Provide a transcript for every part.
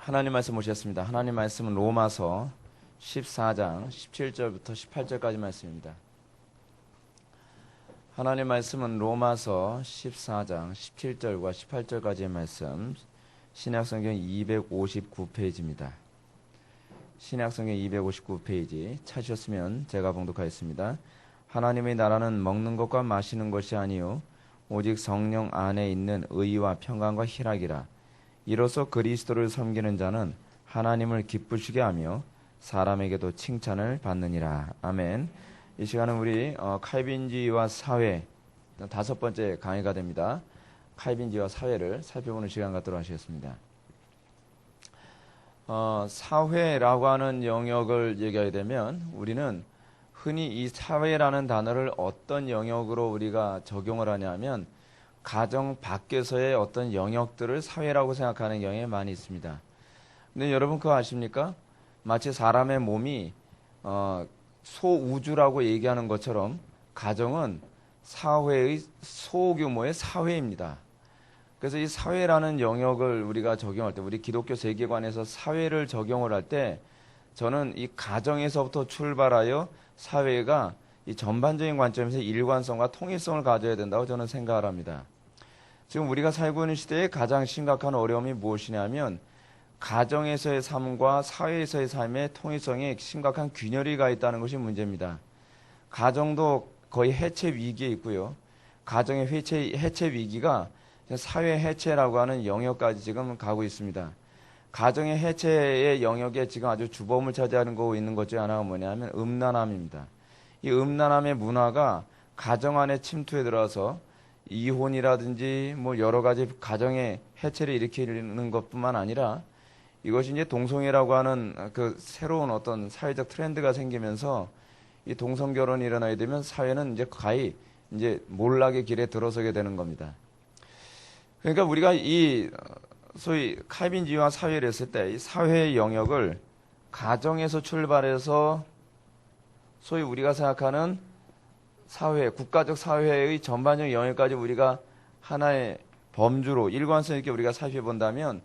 하나님 말씀 보셨습니다. 하나님 말씀은 로마서 14장 17절부터 18절까지 말씀입니다. 하나님 말씀은 로마서 14장 17절과 18절까지의 말씀, 신약성경 259페이지입니다. 신약성경 259페이지 찾으셨으면 제가 봉독하겠습니다. 하나님의 나라는 먹는 것과 마시는 것이 아니요 오직 성령 안에 있는 의와 평강과 희락이라. 이로써 그리스도를 섬기는 자는 하나님을 기쁘시게 하며 사람에게도 칭찬을 받느니라. 아멘. 이 시간은 우리 칼빈주의와 사회 5번째 강의가 됩니다. 칼빈주의와 사회를 살펴보는 시간 갖도록 하시겠습니다. 사회라고 하는 영역을 얘기하게 되면 우리는 흔히 이 사회라는 단어를 어떤 영역으로 우리가 적용을 하냐면 가정 밖에서의 어떤 영역들을 사회라고 생각하는 경향이 많이 있습니다. 근데 여러분 그거 아십니까? 마치 사람의 몸이 소우주라고 얘기하는 것처럼 가정은 사회의 소규모의 사회입니다. 그래서 이 사회라는 영역을 우리가 적용할 때, 우리 기독교 세계관에서 사회를 적용을 할 때 저는 이 가정에서부터 출발하여 사회가 이 전반적인 관점에서 일관성과 통일성을 가져야 된다고 저는 생각을 합니다. 지금 우리가 살고 있는 시대에 가장 심각한 어려움이 무엇이냐면 가정에서의 삶과 사회에서의 삶의 통일성에 심각한 균열이 가 있다는 것이 문제입니다. 가정도 거의 해체 위기에 있고요. 가정의 해체 위기가 사회 해체라고 하는 영역까지 지금 가고 있습니다. 가정의 해체의 영역에 지금 아주 주범을 차지하고 있는 것 중 하나가 뭐냐면 음란함입니다. 이 음란함의 문화가 가정 안에 침투해 들어서 이혼이라든지 뭐 여러 가지 가정의 해체를 일으키는 것뿐만 아니라 이것이 이제 동성애라고 하는 그 새로운 어떤 사회적 트렌드가 생기면서 이 동성 결혼이 일어나게 되면 사회는 이제 가히 이제 몰락의 길에 들어서게 되는 겁니다. 그러니까 우리가 이 소위 칼빈주의와 사회를 했을 때 이 사회의 영역을 가정에서 출발해서 소위 우리가 생각하는 사회, 국가적 사회의 전반적 영역까지 우리가 하나의 범주로 일관성 있게 우리가 살펴본다면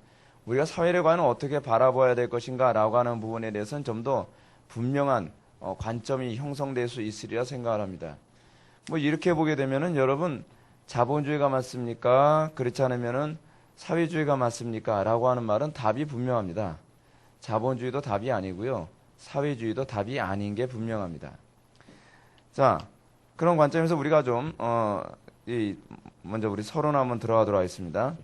우리가 사회를 과연 어떻게 바라봐야 될 것인가 라고 하는 부분에 대해서는 좀 더 분명한 관점이 형성될 수 있으리라 생각을 합니다. 뭐 이렇게 보게 되면은 여러분 자본주의가 맞습니까? 그렇지 않으면은 사회주의가 맞습니까? 라고 하는 말은 답이 분명합니다. 자본주의도 답이 아니고요. 사회주의도 답이 아닌 게 분명합니다. 자, 그런 관점에서 우리가 좀 먼저 우리 서론 한번 들어가도록 하겠습니다.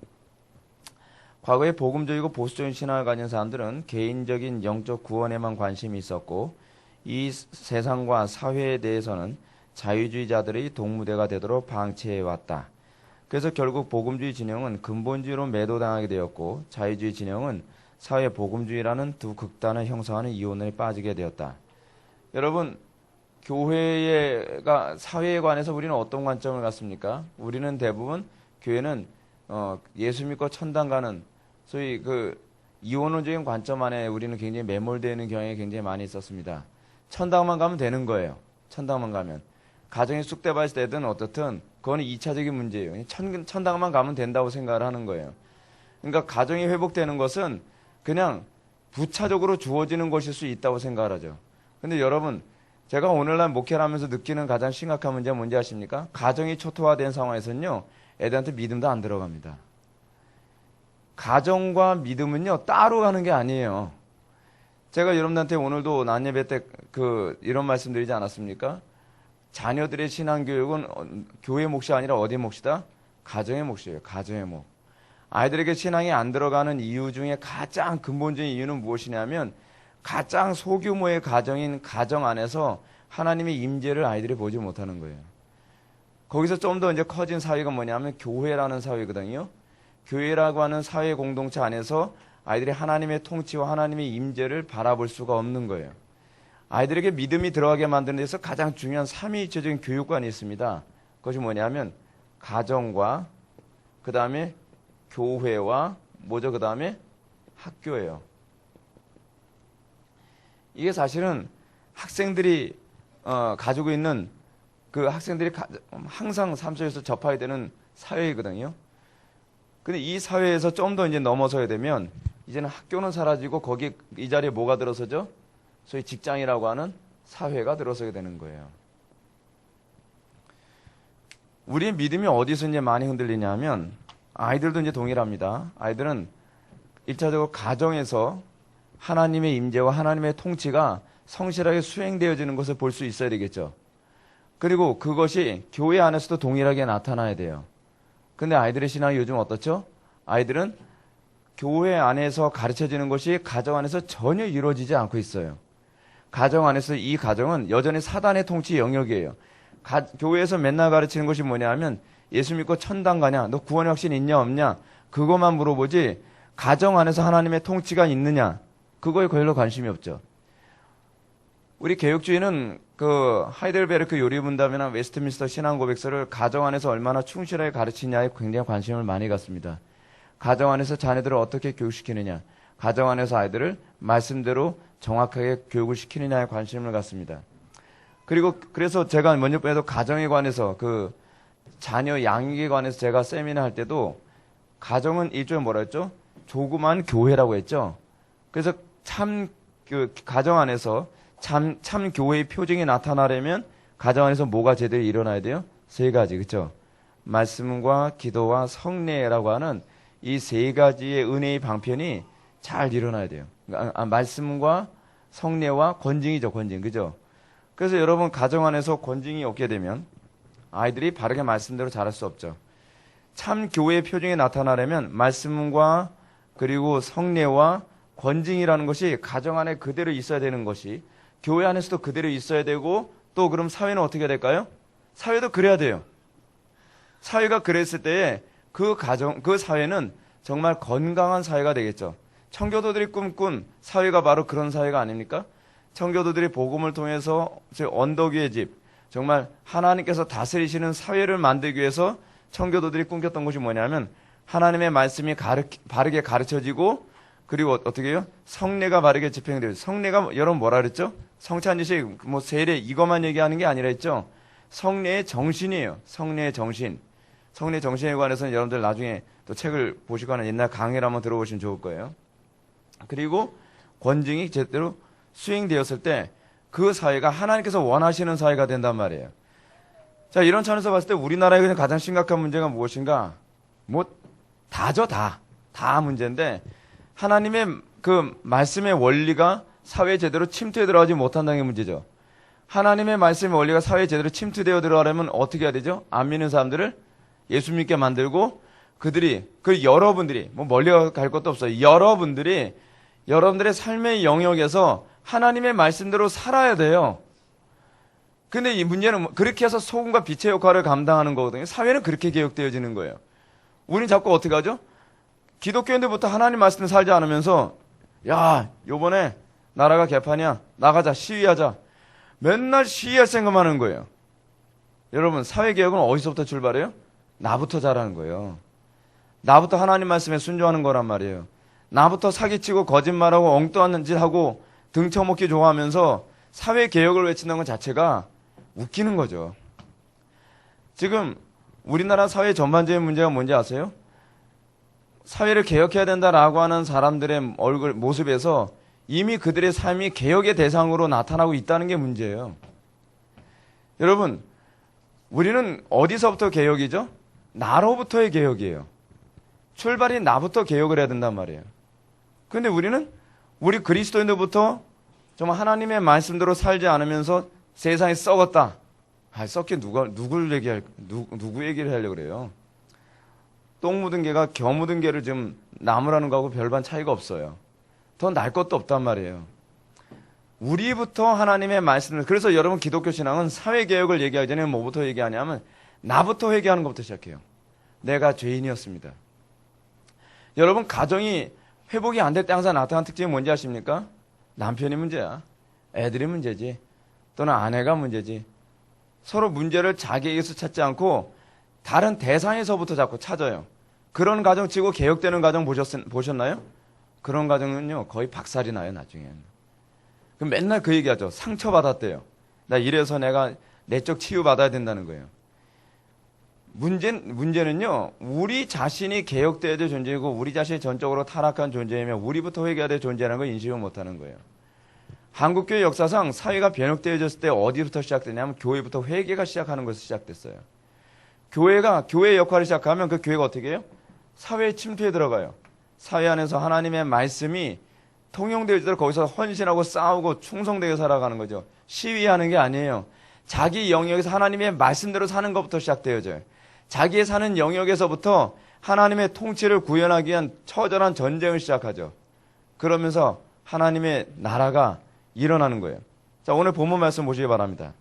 과거에 복음적이고 보수적인 신앙을 가진 사람들은 개인적인 영적 구원에만 관심이 있었고 이 세상과 사회에 대해서는 자유주의자들의 동무대가 되도록 방치해왔다. 그래서 결국 복음주의 진영은 근본주의로 매도당하게 되었고 자유주의 진영은 사회 복음주의라는 두 극단을 형성하는 이혼에 빠지게 되었다. 여러분 교회가 사회에 관해서 우리는 어떤 관점을 갖습니까? 우리는 대부분 교회는 예수 믿고 천당 가는 소위 그 이원론적인 관점 안에 우리는 굉장히 매몰되어 있는 경향이 굉장히 많이 있었습니다. 천당만 가면 되는 거예요. 천당만 가면. 가정이 쑥대밭이되든 어떻든 그거는 2차적인 문제예요. 천당만 가면 된다고 생각을 하는 거예요. 그러니까 가정이 회복되는 것은 그냥 부차적으로 주어지는 것일 수 있다고 생각을 하죠. 근데 여러분 제가 오늘날 목회를 하면서 느끼는 가장 심각한 문제가 뭔지 아십니까? 가정이 초토화된 상황에서는요. 애들한테 믿음도 안 들어갑니다. 가정과 믿음은요. 따로 가는 게 아니에요. 제가 여러분들한테 오늘도 난예배 때 이런 말씀 드리지 않았습니까? 자녀들의 신앙교육은 교회 몫이 아니라 어디 몫이다? 가정의 몫이에요. 가정의 몫. 아이들에게 신앙이 안 들어가는 이유 중에 가장 근본적인 이유는 무엇이냐면 가장 소규모의 가정인 가정 안에서 하나님의 임재를 아이들이 보지 못하는 거예요. 거기서 좀 더 이제 커진 사회가 뭐냐면 교회라는 사회거든요. 교회라고 하는 사회 공동체 안에서 아이들이 하나님의 통치와 하나님의 임재를 바라볼 수가 없는 거예요. 아이들에게 믿음이 들어가게 만드는 데서 가장 중요한 삼위일체적인 교육관이 있습니다. 그것이 뭐냐면 가정과 그 다음에 교회와 뭐죠? 그 다음에 학교예요. 이게 사실은 학생들이 가지고 있는 그 학생들이 항상 삶 속에서 접하게 되는 사회이거든요. 근데 이 사회에서 좀 더 이제 넘어서야 되면 이제는 학교는 사라지고 거기 이 자리에 뭐가 들어서죠? 소위 직장이라고 하는 사회가 들어서게 되는 거예요. 우리의 믿음이 어디서 이제 많이 흔들리냐 하면 아이들도 이제 동일합니다. 아이들은 1차적으로 가정에서 하나님의 임재와 하나님의 통치가 성실하게 수행되어지는 것을 볼 수 있어야 되겠죠. 그리고 그것이 교회 안에서도 동일하게 나타나야 돼요. 근데 아이들의 신앙이 요즘 어떻죠? 아이들은 교회 안에서 가르쳐지는 것이 가정 안에서 전혀 이루어지지 않고 있어요. 가정 안에서 이 가정은 여전히 사단의 통치 영역이에요. 교회에서 맨날 가르치는 것이 뭐냐 하면 예수 믿고 천당 가냐? 너 구원의 확신 있냐 없냐? 그것만 물어보지 가정 안에서 하나님의 통치가 있느냐? 그거에 별로 관심이 없죠. 우리 개혁주의는 그 하이델베르크 요리분담이나 웨스트민스터 신앙고백서를 가정 안에서 얼마나 충실하게 가르치냐에 굉장히 관심을 많이 갖습니다. 가정 안에서 자녀들을 어떻게 교육시키느냐, 가정 안에서 아이들을 말씀대로 정확하게 교육을 시키느냐에 관심을 갖습니다. 그리고 그래서 제가 먼저 빼도 가정에 관해서 그 자녀 양육에 관해서 제가 세미나 할 때도 가정은 일종의 뭐라 했죠? 조그만 교회라고 했죠. 그래서 참 그 가정 안에서 참 교회의 표징이 나타나려면 가정 안에서 뭐가 제대로 일어나야 돼요? 세 가지, 그렇죠? 말씀과 기도와 성례라고 하는 이 세 가지의 은혜의 방편이 잘 일어나야 돼요. 말씀과 성례와 권징이죠, 권징, 그죠? 그래서 여러분 가정 안에서 권징이 없게 되면 아이들이 바르게 말씀대로 자랄 수 없죠. 참 교회의 표징이 나타나려면 말씀과 그리고 성례와 권징이라는 것이 가정 안에 그대로 있어야 되는 것이 교회 안에서도 그대로 있어야 되고 또 그럼 사회는 어떻게 될까요? 사회도 그래야 돼요. 사회가 그랬을 때에 그 가정, 그 사회는 정말 건강한 사회가 되겠죠. 청교도들이 꿈꾼 사회가 바로 그런 사회가 아닙니까? 청교도들이 복음을 통해서 언덕 위의 집, 정말 하나님께서 다스리시는 사회를 만들기 위해서 청교도들이 꿈꿨던 것이 뭐냐면 하나님의 말씀이 바르게 가르쳐지고 그리고 어떻게 해요? 성례가 바르게 집행돼요. 성례가 여러분 뭐라 그랬죠? 성찬지식, 뭐 세례 이것만 얘기하는 게 아니라 했죠. 성례의 정신이에요. 성례의 정신. 성례 정신에 관해서는 여러분들 나중에 또 책을 보시거나 옛날 강의를 한번 들어보시면 좋을 거예요. 그리고 권징이 제대로 수행되었을 때 그 사회가 하나님께서 원하시는 사회가 된단 말이에요. 자, 이런 차원에서 봤을 때 우리나라의 가장 심각한 문제가 무엇인가? 뭐 다죠, 다. 다 문제인데 하나님의 그 말씀의 원리가 사회에 제대로 침투해 들어가지 못한다는 게 문제죠. 하나님의 말씀의 원리가 사회에 제대로 침투되어 들어가려면 어떻게 해야 되죠? 안 믿는 사람들을 예수 믿게 만들고 여러분들이 뭐 멀리 갈 것도 없어요. 여러분들의 삶의 영역에서 하나님의 말씀대로 살아야 돼요. 근데 이 문제는 그렇게 해서 소금과 빛의 역할을 감당하는 거거든요. 사회는 그렇게 개혁되어지는 거예요. 우리는 자꾸 어떻게 하죠? 기독교인들부터 하나님 말씀을 살지 않으면서 야, 요번에 나라가 개판이야. 나가자. 시위하자. 맨날 시위할 생각만 하는 거예요. 여러분, 사회개혁은 어디서부터 출발해요? 나부터 잘하는 거예요. 나부터 하나님 말씀에 순종하는 거란 말이에요. 나부터 사기치고 거짓말하고 엉뚱한 짓 하고 등쳐먹기 좋아하면서 사회개혁을 외친다는 것 자체가 웃기는 거죠. 지금 우리나라 사회 전반적인 문제가 뭔지 아세요? 사회를 개혁해야 된다라고 하는 사람들의 모습에서 이미 그들의 삶이 개혁의 대상으로 나타나고 있다는 게 문제예요. 여러분, 우리는 어디서부터 개혁이죠? 나로부터의 개혁이에요. 출발이 나부터 개혁을 해야 된단 말이에요. 그런데 우리 그리스도인들부터 정말 하나님의 말씀대로 살지 않으면서 세상에 썩었다. 썩게 누구 얘기를 하려고 그래요? 똥 묻은 개가 겨 묻은 개를 지금 나무라는 거하고 별반 차이가 없어요. 더 날 것도 없단 말이에요. 우리부터 하나님의 말씀을, 그래서 여러분 기독교 신앙은 사회개혁을 얘기하기 전에 뭐부터 얘기하냐면 나부터 회개하는 것부터 시작해요. 내가 죄인이었습니다. 여러분 가정이 회복이 안 될 때 항상 나타나는 특징이 뭔지 아십니까? 남편이 문제야. 애들이 문제지. 또는 아내가 문제지. 서로 문제를 자기에게서 찾지 않고 다른 대상에서부터 자꾸 찾아요. 그런 가정 치고 개혁되는 가정 보셨나요? 그런 가정은요 거의 박살이 나요 나중에. 그럼 맨날 그 얘기하죠. 상처받았대요. 나 이래서 내가 내적 치유받아야 된다는 거예요. 문제는요, 우리 자신이 개혁되어야 될 존재이고, 우리 자신이 전적으로 타락한 존재이면, 우리부터 회개해야 될 존재라는 걸 인식을 못 하는 거예요. 한국교회 역사상 사회가 변혁되어졌을 때 어디부터 시작되냐면, 교회부터 회개가 시작하는 것에서 시작됐어요. 교회가, 교회의 역할을 시작하면 그 교회가 어떻게 해요? 사회의 침투에 들어가요. 사회 안에서 하나님의 말씀이 통용되어지도록 거기서 헌신하고 싸우고 충성되게 살아가는 거죠. 시위하는 게 아니에요. 자기 영역에서 하나님의 말씀대로 사는 것부터 시작되어져요. 자기의 사는 영역에서부터 하나님의 통치를 구현하기 위한 처절한 전쟁을 시작하죠. 그러면서 하나님의 나라가 일어나는 거예요. 자, 오늘 본문 말씀 보시기 바랍니다.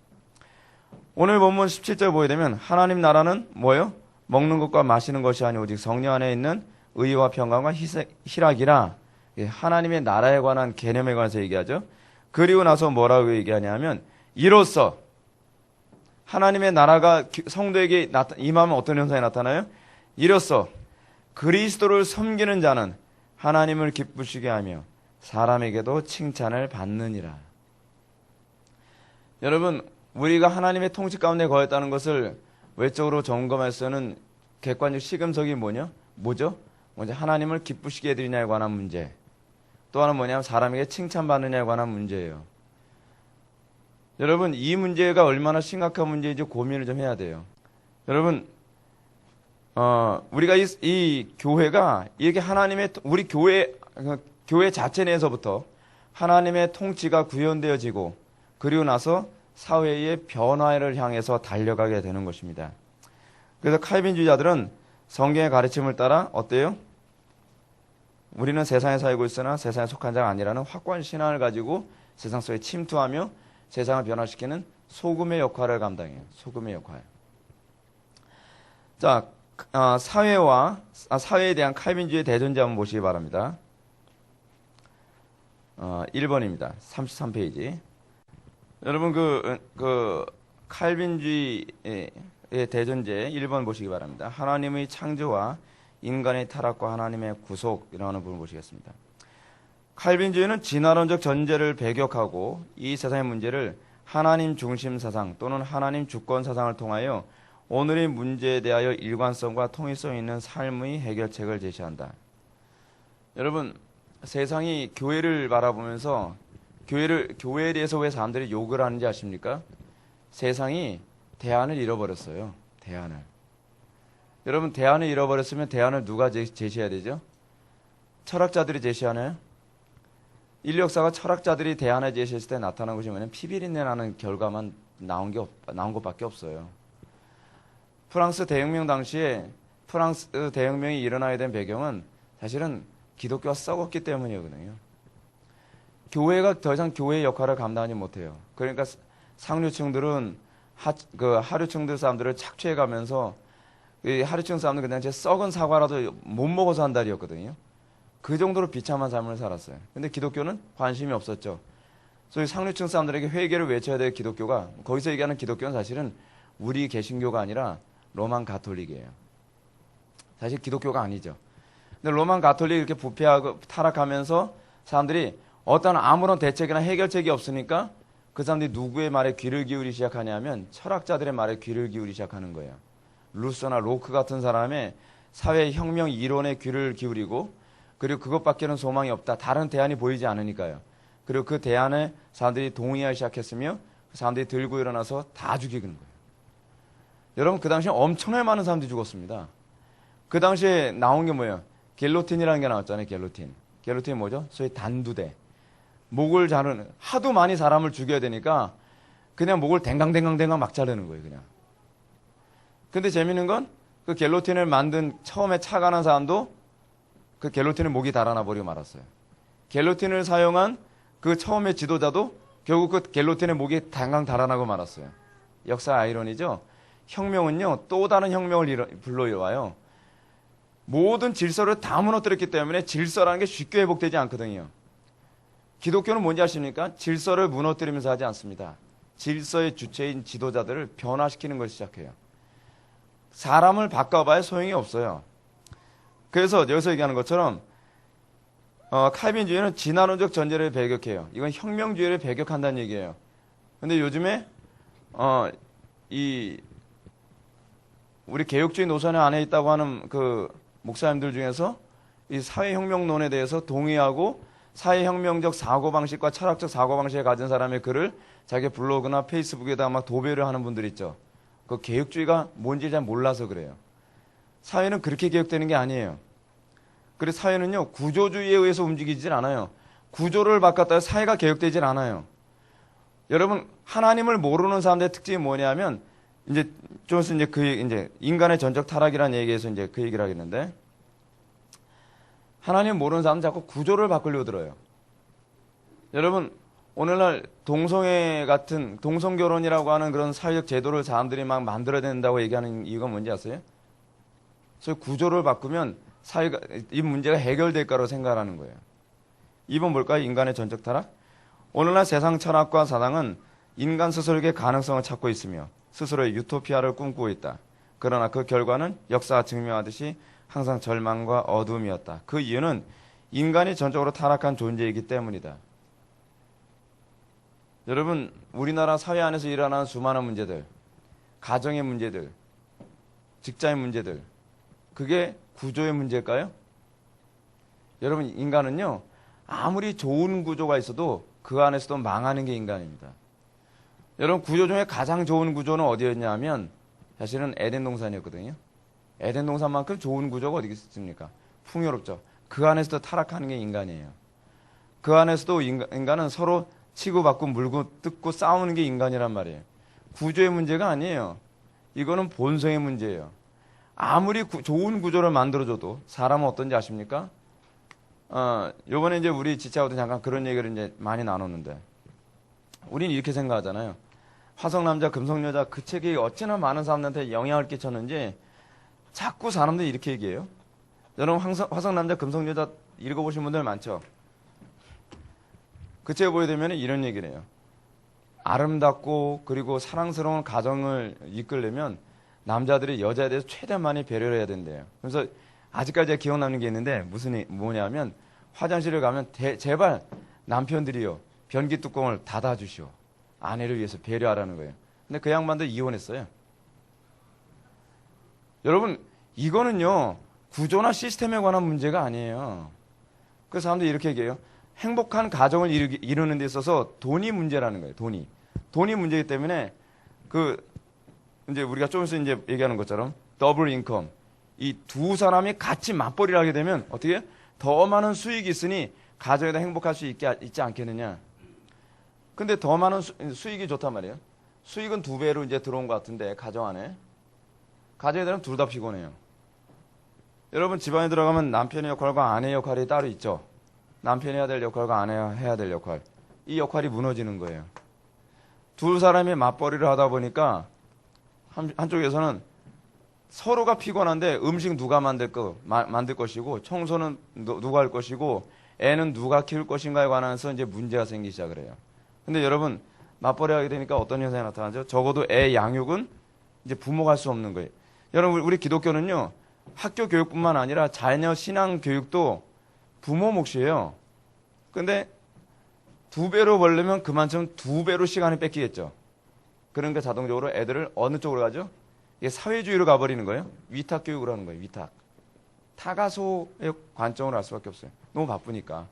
오늘 본문 17절 보게 되면 하나님 나라는 뭐예요? 먹는 것과 마시는 것이 아니 오직 성령 안에 있는 의와 평강과 희락이라. 하나님의 나라에 관한 개념에 관해서 얘기하죠. 그리고 나서 뭐라고 얘기하냐면 이로써 하나님의 나라가 성도에게 임하면 어떤 현상이 나타나요? 이로써 그리스도를 섬기는 자는 하나님을 기쁘시게 하며 사람에게도 칭찬을 받느니라. 여러분, 우리가 하나님의 통치 가운데 거했다는 것을 외적으로 점검할 수 있는 객관적 시금석이 뭐죠? 먼저 하나님을 기쁘시게 해드리냐에 관한 문제. 또 하나는 뭐냐면 사람에게 칭찬받느냐에 관한 문제예요. 여러분, 이 문제가 얼마나 심각한 문제인지 고민을 좀 해야 돼요. 여러분, 우리가 이 교회가 이렇게 우리 교회 자체 내에서부터 하나님의 통치가 구현되어지고 그리고 나서 사회의 변화를 향해서 달려가게 되는 것입니다. 그래서 칼빈주의자들은 성경의 가르침을 따라 어때요? 우리는 세상에 살고 있으나 세상에 속한 자가 아니라는 확고한 신앙을 가지고 세상 속에 침투하며 세상을 변화시키는 소금의 역할을 감당해요. 소금의 역할. 자, 사회에 대한 칼빈주의 대전제 한번 보시기 바랍니다. 1번입니다. 33페이지. 여러분, 칼빈주의의 대전제 1번 보시기 바랍니다. 하나님의 창조와 인간의 타락과 하나님의 구속이라는 부분을 보시겠습니다. 칼빈주의는 진화론적 전제를 배격하고 이 세상의 문제를 하나님 중심 사상 또는 하나님 주권 사상을 통하여 오늘의 문제에 대하여 일관성과 통일성 있는 삶의 해결책을 제시한다. 여러분, 세상이 교회를 바라보면서 교회에 대해서 왜 사람들이 욕을 하는지 아십니까? 세상이 대안을 잃어버렸어요. 대안을. 여러분, 대안을 잃어버렸으면 대안을 누가 제시해야 되죠? 철학자들이 제시하나요? 인류 역사가 철학자들이 대안을 제시했을 때 나타난 것이 뭐냐면 피비린내 나는 결과만 나온 것밖에 없어요. 프랑스 대혁명 당시에 프랑스 대혁명이 일어나게 된 배경은 사실은 기독교가 썩었기 때문이거든요. 교회가 더 이상 교회의 역할을 감당하지 못해요. 그러니까 상류층들은 하류층들 사람들을 착취해가면서 하류층 사람들은 그냥 제 썩은 사과라도 못 먹어서 한 달이었거든요. 그 정도로 비참한 삶을 살았어요. 근데 기독교는 관심이 없었죠. 그래서 상류층 사람들에게 회개를 외쳐야 될 기독교가, 거기서 얘기하는 기독교는 사실은 우리 개신교가 아니라 로만 가톨릭이에요. 사실 기독교가 아니죠. 근데 로만 가톨릭이 이렇게 부패하고 타락하면서 사람들이 어떤 아무런 대책이나 해결책이 없으니까 그 사람들이 누구의 말에 귀를 기울이기 시작하냐면 철학자들의 말에 귀를 기울이기 시작하는 거예요. 루소나 로크 같은 사람의 사회혁명 이론에 귀를 기울이고, 그리고 그것밖에는 소망이 없다. 다른 대안이 보이지 않으니까요. 그리고 그 대안에 사람들이 동의하기 시작했으며 그 사람들이 들고 일어나서 다 죽이는 거예요. 여러분, 그 당시에 엄청나게 많은 사람들이 죽었습니다. 그 당시에 나온 게 뭐예요? 길로틴이라는 게 나왔잖아요. 길로틴이 뭐죠? 소위 단두대. 목을 자르는, 하도 많이 사람을 죽여야 되니까 그냥 목을 댕강댕강 막 자르는 거예요, 그냥. 근데 재밌는 건 그 길로틴을 만든 처음에 착안한 사람도 그 길로틴을 목이 달아나 버리고 말았어요. 길로틴을 사용한 그 처음의 지도자도 결국 그 길로틴의 목이 댕강 달아나고 말았어요. 역사 아이러니죠? 혁명은요, 또 다른 혁명을 불러와요. 모든 질서를 다 무너뜨렸기 때문에 질서라는 게 쉽게 회복되지 않거든요. 기독교는 뭔지 아십니까? 질서를 무너뜨리면서 하지 않습니다. 질서의 주체인 지도자들을 변화시키는 걸 시작해요. 사람을 바꿔봐야 소용이 없어요. 그래서 여기서 얘기하는 것처럼 칼빈주의는 진화론적 전제를 배격해요. 이건 혁명주의를 배격한다는 얘기예요. 근데 요즘에 이 우리 개혁주의 노선에 안에 있다고 하는 그 목사님들 중에서 이 사회혁명론에 대해서 동의하고 사회혁명적 사고방식과 철학적 사고방식을 가진 사람의 글을 자기 블로그나 페이스북에다 막 도배를 하는 분들 있죠. 그 개혁주의가 뭔지 잘 몰라서 그래요. 사회는 그렇게 개혁되는 게 아니에요. 그래서 사회는요, 구조주의에 의해서 움직이질 않아요. 구조를 바꿨다고 사회가 개혁되질 않아요. 여러분, 하나님을 모르는 사람들의 특징이 뭐냐면, 이제, 좀 있으면 이제 인간의 전적 타락이라는 얘기에서 이제 그 얘기를 하겠는데, 하나님 모르는 사람은 자꾸 구조를 바꾸려고 들어요. 여러분, 오늘날 동성애 같은, 동성결혼이라고 하는 그런 사회적 제도를 사람들이 막 만들어야 된다고 얘기하는 이유가 뭔지 아세요? 그래서 구조를 바꾸면 사회가, 이 문제가 해결될 거라고 생각하는 거예요. 이번 뭘까요? 인간의 전적 타락? 오늘날 세상 철학과 사상은 인간 스스로에게 가능성을 찾고 있으며 스스로의 유토피아를 꿈꾸고 있다. 그러나 그 결과는 역사가 증명하듯이 항상 절망과 어둠이었다. 그 이유는 인간이 전적으로 타락한 존재이기 때문이다. 여러분, 우리나라 사회 안에서 일어나는 수많은 문제들, 가정의 문제들, 직장의 문제들, 그게 구조의 문제일까요? 여러분, 인간은요, 아무리 좋은 구조가 있어도 그 안에서도 망하는 게 인간입니다. 여러분, 구조 중에 가장 좋은 구조는 어디였냐 하면 사실은 에덴 동산이었거든요. 에덴 동산만큼 좋은 구조가 어디 있습니까? 풍요롭죠. 그 안에서도 타락하는 게 인간이에요. 그 안에서도 인간은 서로 치고받고 물고 뜯고 싸우는 게 인간이란 말이에요. 구조의 문제가 아니에요. 이거는 본성의 문제예요. 아무리 좋은 구조를 만들어줘도 사람은 어떤지 아십니까? 요번에 이제 우리 지체하고도 잠깐 그런 얘기를 이제 많이 나눴는데, 우리는 이렇게 생각하잖아요. 화성남자, 금성여자 그 책이 어찌나 많은 사람들한테 영향을 끼쳤는지 자꾸 사람들이 이렇게 얘기해요. 여러분, 화성남자, 금성여자 읽어보신 분들 많죠? 그 책을 보게 되면 이런 얘기를 해요. 아름답고 그리고 사랑스러운 가정을 이끌려면 남자들이 여자에 대해서 최대한 많이 배려를 해야 된대요. 그래서 아직까지 제가 기억 남는 게 있는데 뭐냐면 화장실을 가면 제발 남편들이요 변기 뚜껑을 닫아주시오. 아내를 위해서 배려하라는 거예요. 근데 그 양반들 이혼했어요. 여러분, 이거는요 구조나 시스템에 관한 문제가 아니에요. 그 사람들이 이렇게 얘기해요. 행복한 가정을 이루는 데 있어서 돈이 문제라는 거예요. 돈이 문제이기 때문에 이제 우리가 좀 있으면 이제 얘기하는 것처럼 더블 인컴, 이 두 사람이 같이 맞벌이를 하게 되면 어떻게 더 많은 수익이 있으니 가정에다 행복할 수 있지 않겠느냐. 근데 더 많은 수익이 좋단 말이에요. 수익은 2배로 이제 들어온 것 같은데 가정에 들어가면 둘 다 피곤해요. 여러분, 집안에 들어가면 남편의 역할과 아내의 역할이 따로 있죠. 남편이 해야 될 역할과 아내가 해야 될 역할, 이 역할이 무너지는 거예요. 두 사람이 맞벌이를 하다 보니까 한쪽에서는 서로가 피곤한데 음식 누가 만들 것이고 청소는 누가 할 것이고 애는 누가 키울 것인가에 관해서 이제 문제가 생기기 시작을 해요. 근데 여러분, 맞벌이 하게 되니까 어떤 현상이 나타나죠? 적어도 애 양육은 이제 부모가 할 수 없는 거예요. 여러분, 우리 기독교는요, 학교 교육뿐만 아니라 자녀 신앙 교육도 부모 몫이에요. 근데 2배로 벌려면 그만큼 2배로 시간을 뺏기겠죠. 그러니까 자동적으로 애들을 어느 쪽으로 가죠? 이게 사회주의로 가버리는 거예요. 위탁 교육을 하는 거예요. 위탁. 타가소의 관점으로 할 수밖에 없어요. 너무 바쁘니까.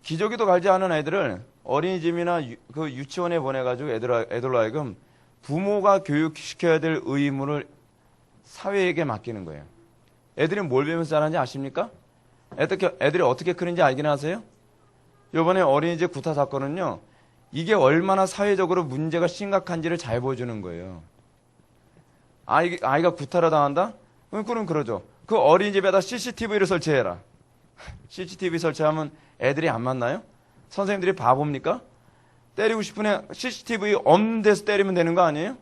기저귀도 갈지 않은 애들을 어린이집이나 그 유치원에 보내가지고 애들로 하여금 부모가 교육시켜야 될 의무를 사회에게 맡기는 거예요. 애들이 뭘 배우면서 자라는지 아십니까? 애들이 어떻게 크는지 알긴 하세요? 이번에 어린이집 구타 사건은요, 이게 얼마나 사회적으로 문제가 심각한지를 잘 보여주는 거예요. 아이가 구타를 당한다? 그럼 그러죠. 그 어린이집에다 CCTV를 설치해라. CCTV 설치하면 애들이 안 만나요? 선생님들이 바보입니까? 때리고 싶은 애 CCTV 없는 데서 때리면 되는 거 아니에요?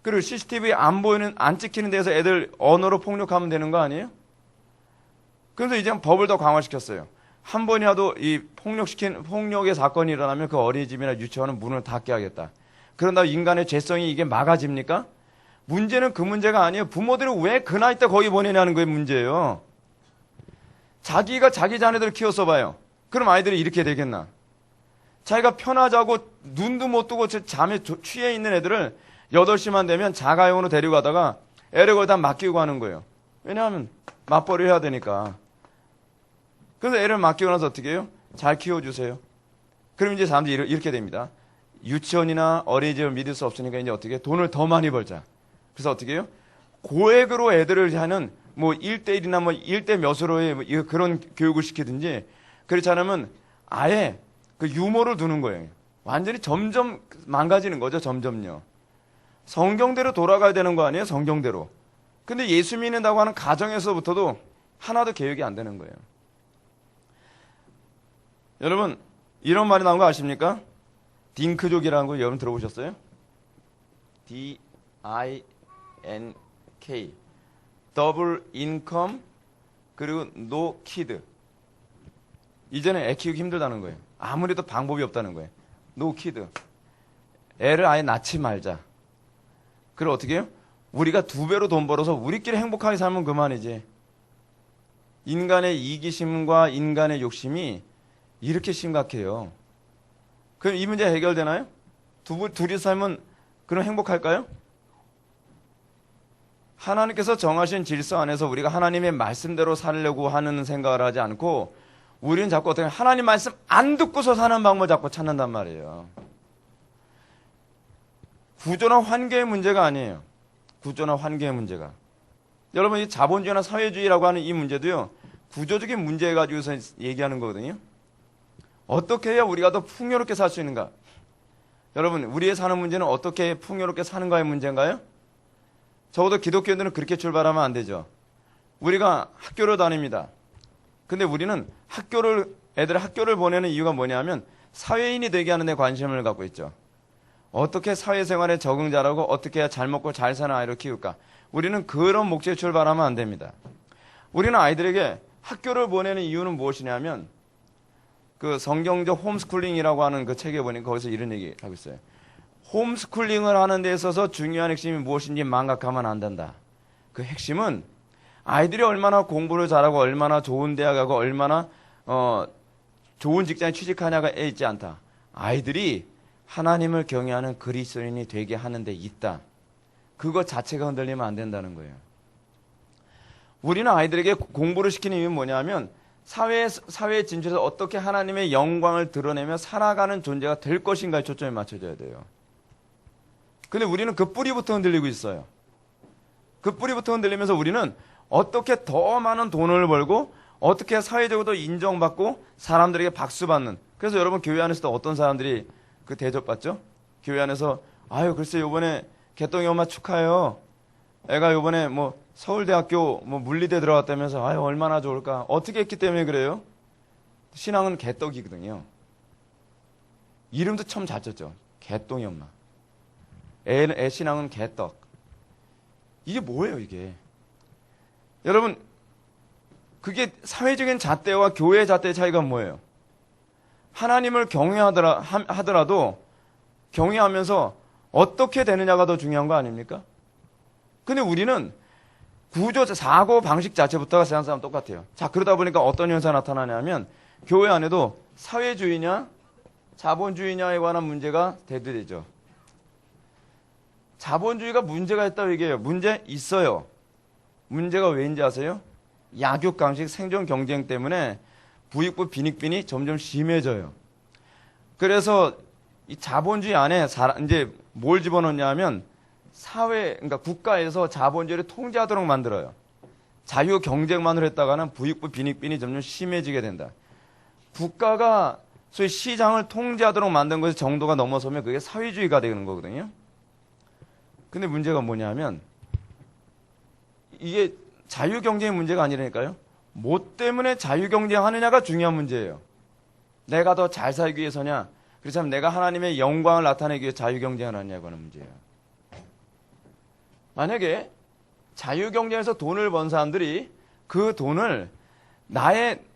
그리고 CCTV 안 찍히는 데서 애들 언어로 폭력하면 되는 거 아니에요? 그래서 이제 법을 더 강화시켰어요. 한 번이라도 이 폭력의 사건이 일어나면 그 어린이집이나 유치원은 문을 닫게 하겠다. 그런다고 인간의 죄성이 이게 막아집니까? 문제는 그 문제가 아니에요. 부모들은 왜 그 나이 때 거기 보내냐는 게 문제예요. 자기가 자기 자녀들을 키워서 봐요. 그럼 아이들이 이렇게 되겠나? 자기가 편하자고 눈도 못 뜨고 잠에 취해 있는 애들을 8시만 되면 자가용으로 데리고 가다가 애를 거기다 맡기고 가는 거예요. 왜냐하면 맞벌이를 해야 되니까. 그래서 애를 맡기고 나서 어떻게 해요? 잘 키워주세요. 그럼 이제 사람들이 이렇게 됩니다. 유치원이나 어린이집을 믿을 수 없으니까 이제 어떻게 해요? 돈을 더 많이 벌자. 그래서 어떻게 해요? 고액으로 애들을 하는 뭐 1대1이나 뭐 1대 몇으로의 뭐 그런 교육을 시키든지 그렇지 않으면 아예 그 유머를 두는 거예요. 완전히 점점 망가지는 거죠. 점점요. 성경대로 돌아가야 되는 거 아니에요? 성경대로. 근데 예수 믿는다고 하는 가정에서부터도 하나도 개혁이 안 되는 거예요. 여러분 이런 말이 나온 거 아십니까? 딩크족이라는 거 여러분 들어보셨어요? D-I-N-K 더블 인컴 그리고 노 키드. 이제는 애 키우기 힘들다는 거예요. 아무래도 방법이 없다는 거예요. 노 키드. 애를 아예 낳지 말자. 그리고 어떻게 해요? 우리가 2배로 돈 벌어서 우리끼리 행복하게 살면 그만이지. 인간의 이기심과 인간의 욕심이 이렇게 심각해요. 그럼 이 문제 해결되나요? 둘이 살면 그럼 행복할까요? 하나님께서 정하신 질서 안에서 우리가 하나님의 말씀대로 살려고 하는 생각을 하지 않고 우리는 자꾸 어떻게 하나님 말씀 안 듣고서 사는 방법을 자꾸 찾는단 말이에요. 구조나 환경의 문제가 아니에요. 구조나 환경의 문제가. 여러분 이 자본주의나 사회주의라고 하는 이 문제도요. 구조적인 문제 가지고서 얘기하는 거거든요. 어떻게 해야 우리가 더 풍요롭게 살 수 있는가? 여러분 우리의 사는 문제는 어떻게 풍요롭게 사는가의 문제인가요? 적어도 기독교인들은 그렇게 출발하면 안 되죠. 우리가 학교를 다닙니다. 근데 우리는 애들 학교를 보내는 이유가 뭐냐면 사회인이 되게 하는 데 관심을 갖고 있죠. 어떻게 사회생활에 적응 잘하고 어떻게 해야 잘 먹고 잘 사는 아이를 키울까? 우리는 그런 목적에 출발하면 안 됩니다. 우리는 아이들에게 학교를 보내는 이유는 무엇이냐면 그 성경적 홈스쿨링이라고 하는 그 책에 보니까 거기서 이런 얘기 하고 있어요. 홈스쿨링을 하는 데 있어서 중요한 핵심이 무엇인지 망각하면 안 된다. 그 핵심은 아이들이 얼마나 공부를 잘하고 얼마나 좋은 대학 가고 얼마나 좋은 직장에 취직하냐가 있지 않다. 아이들이 하나님을 경외하는 그리스도인이 되게 하는 데 있다. 그것 자체가 흔들리면 안 된다는 거예요. 우리는 아이들에게 공부를 시키는 이유는 뭐냐면 사회에 진출해서 어떻게 하나님의 영광을 드러내며 살아가는 존재가 될 것인가에 초점이 맞춰져야 돼요. 근데 우리는 그 뿌리부터 흔들리고 있어요. 그 뿌리부터 흔들리면서 우리는 어떻게 더 많은 돈을 벌고 어떻게 사회적으로 인정받고 사람들에게 박수받는. 그래서 여러분 교회 안에서도 어떤 사람들이 그 대접받죠? 교회 안에서 아유 글쎄 요번에 개똥이 엄마 축하해요. 애가 요번에 뭐 서울대학교 뭐 물리대 들어갔다면서 아유 얼마나 좋을까. 어떻게 했기 때문에 그래요? 신앙은 개떡이거든요. 이름도 참 잘 쳤죠. 개똥이 엄마. 애 신앙은 개떡. 이게 뭐예요 이게? 여러분 그게 사회적인 잣대와 교회의 잣대의 차이가 뭐예요? 하나님을 경외하더라도 경외하면서 어떻게 되느냐가 더 중요한 거 아닙니까? 근데 우리는 사고 방식 자체부터가 세상 사람 똑같아요. 자, 그러다 보니까 어떤 현상이 나타나냐면 교회 안에도 사회주의냐 자본주의냐에 관한 문제가 대두되죠. 자본주의가 문제가 있다고 얘기해요. 문제 있어요. 문제가 왜인지 아세요? 약육강식 생존 경쟁 때문에 부익부 빈익빈이 점점 심해져요. 그래서 이 자본주의 안에 이제 뭘 집어넣냐 하면 그러니까 국가에서 자본주의를 통제하도록 만들어요. 자유 경쟁만으로 했다가는 부익부 빈익빈이 점점 심해지게 된다. 국가가 소위 시장을 통제하도록 만든 것의 정도가 넘어서면 그게 사회주의가 되는 거거든요. 근데 문제가 뭐냐면 이게 자유 경쟁의 문제가 아니라니까요. 뭐 때문에 자유 경쟁하느냐가 중요한 문제예요. 내가 더 잘 살기 위해서냐? 그렇다면 내가 하나님의 영광을 나타내기 위해 자유 경쟁을 하느냐고 하는 문제예요. 만약에 자유 경쟁에서 돈을 번 사람들이 그 돈을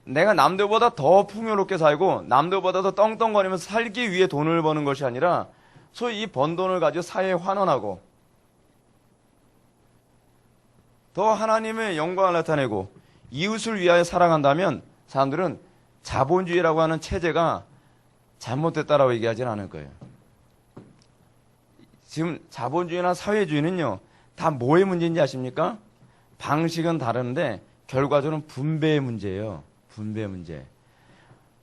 내가 남들보다 더 풍요롭게 살고 남들보다 더 떵떵거리면서 살기 위해 돈을 버는 것이 아니라 소위 이 번 돈을 가지고 사회에 환원하고 더 하나님의 영광을 나타내고 이웃을 위하여 살아간다면 사람들은 자본주의라고 하는 체제가 잘못됐다라고 얘기하지는 않을 거예요. 지금 자본주의나 사회주의는요, 다 뭐의 문제인지 아십니까? 방식은 다른데 결과적으로는 분배의 문제예요. 분배 문제.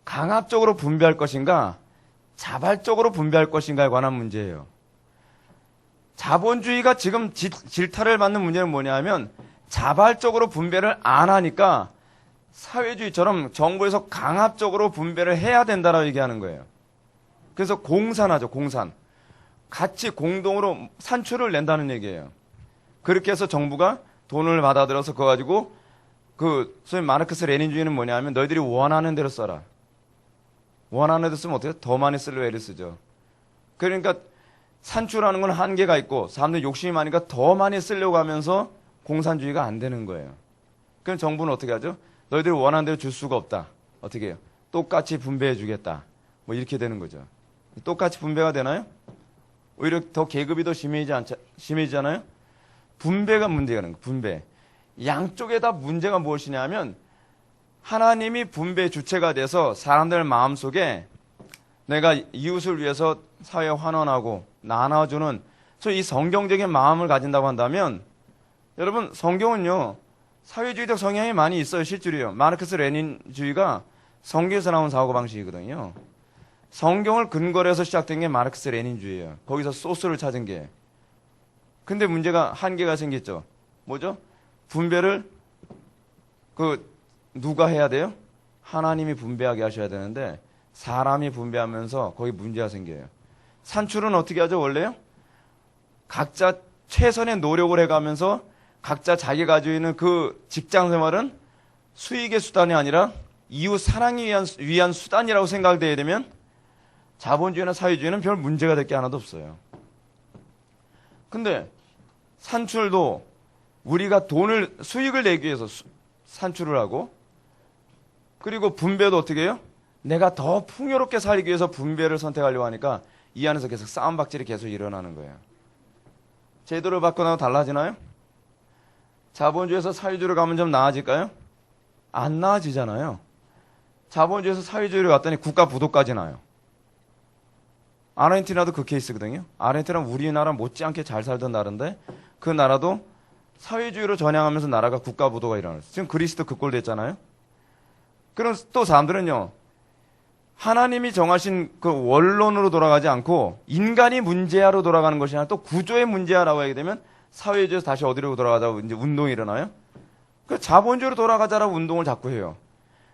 강압적으로 분배할 것인가, 자발적으로 분배할 것인가에 관한 문제예요. 자본주의가 지금 질타를 받는 문제는 뭐냐면 자발적으로 분배를 안 하니까 사회주의처럼 정부에서 강압적으로 분배를 해야 된다라고 얘기하는 거예요. 그래서 공산하죠, 공산. 같이 공동으로 산출을 낸다는 얘기예요. 그렇게 해서 정부가 돈을 받아들여서 그거 가지고 소위 마르크스 레닌주의는 뭐냐면 너희들이 원하는 대로 써라. 원하는 대로 쓰면 어때요? 더 많이 쓸 애를 쓰죠. 그러니까 산출하는 건 한계가 있고 사람들이 욕심이 많으니까 더 많이 쓰려고 하면서 공산주의가 안 되는 거예요. 그럼 정부는 어떻게 하죠? 너희들이 원하는 대로 줄 수가 없다. 어떻게 해요? 똑같이 분배해 주겠다. 뭐 이렇게 되는 거죠. 똑같이 분배가 되나요? 오히려 더 계급이 더 심해지잖아요? 분배가 문제가 되는 거예요. 분배. 양쪽에 다 문제가 무엇이냐면 하나님이 분배 주체가 돼서 사람들 마음속에 내가 이웃을 위해서 사회 환원하고 나눠주는 이 성경적인 마음을 가진다고 한다면 여러분 성경은요 사회주의적 성향이 많이 있어요. 실제로요. 마르크스 레닌주의가 성경에서 나온 사고방식이거든요. 성경을 근거로 해서 시작된 게 마르크스 레닌주의예요. 거기서 소스를 찾은 게. 근데 문제가 한계가 생겼죠. 뭐죠? 분배를 누가 해야 돼요? 하나님이 분배하게 하셔야 되는데 사람이 분배하면서 거기 문제가 생겨요. 산출은 어떻게 하죠 원래요? 각자 최선의 노력을 해가면서 각자 자기가 가지고 있는 그 직장 생활은 수익의 수단이 아니라 이웃 사랑이 위한 수단이라고 생각돼야 되면 자본주의나 사회주의는 별 문제가 될 게 하나도 없어요. 근데 산출도 우리가 수익을 내기 위해서 산출을 하고 그리고 분배도 어떻게 해요? 내가 더 풍요롭게 살기 위해서 분배를 선택하려고 하니까 이 안에서 계속 싸움박질이 계속 일어나는 거예요. 제도를 바꿔나면 달라지나요? 자본주의에서 사회주의로 가면 좀 나아질까요? 안 나아지잖아요. 자본주의에서 사회주의로 갔더니 국가 부도까지 나요. 아르헨티나도 그 케이스거든요. 아르헨티나는 우리나라 못지않게 잘 살던 나라인데 그 나라도 사회주의로 전향하면서 나라가 국가 부도가 일어났어요. 지금 그리스도 그 꼴 됐잖아요. 그럼 또 사람들은요. 하나님이 정하신 그 원론으로 돌아가지 않고 인간이 문제야로 돌아가는 것이 아니라 또 구조의 문제야라고 하게 되면 사회주의에서 다시 어디로 돌아가자고 이제 운동이 일어나요? 그 자본주의로 돌아가자라고 운동을 자꾸 해요.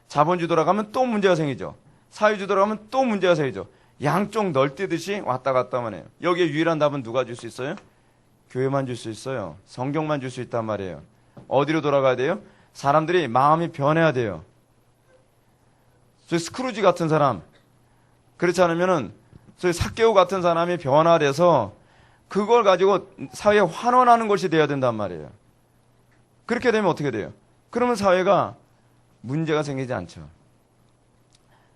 자본주의 돌아가면 또 문제가 생기죠. 사회주의 돌아가면 또 문제가 생기죠. 양쪽 널뛰듯이 왔다 갔다만 해요. 여기에 유일한 답은 누가 줄 수 있어요? 교회만 줄 수 있어요. 성경만 줄 수 있단 말이에요. 어디로 돌아가야 돼요? 사람들이 마음이 변해야 돼요. 스크루지 같은 사람, 그렇지 않으면은 삭개오 같은 사람이 변화돼서 그걸 가지고 사회에 환원하는 것이 돼야 된단 말이에요. 그렇게 되면 어떻게 돼요? 그러면 사회가 문제가 생기지 않죠.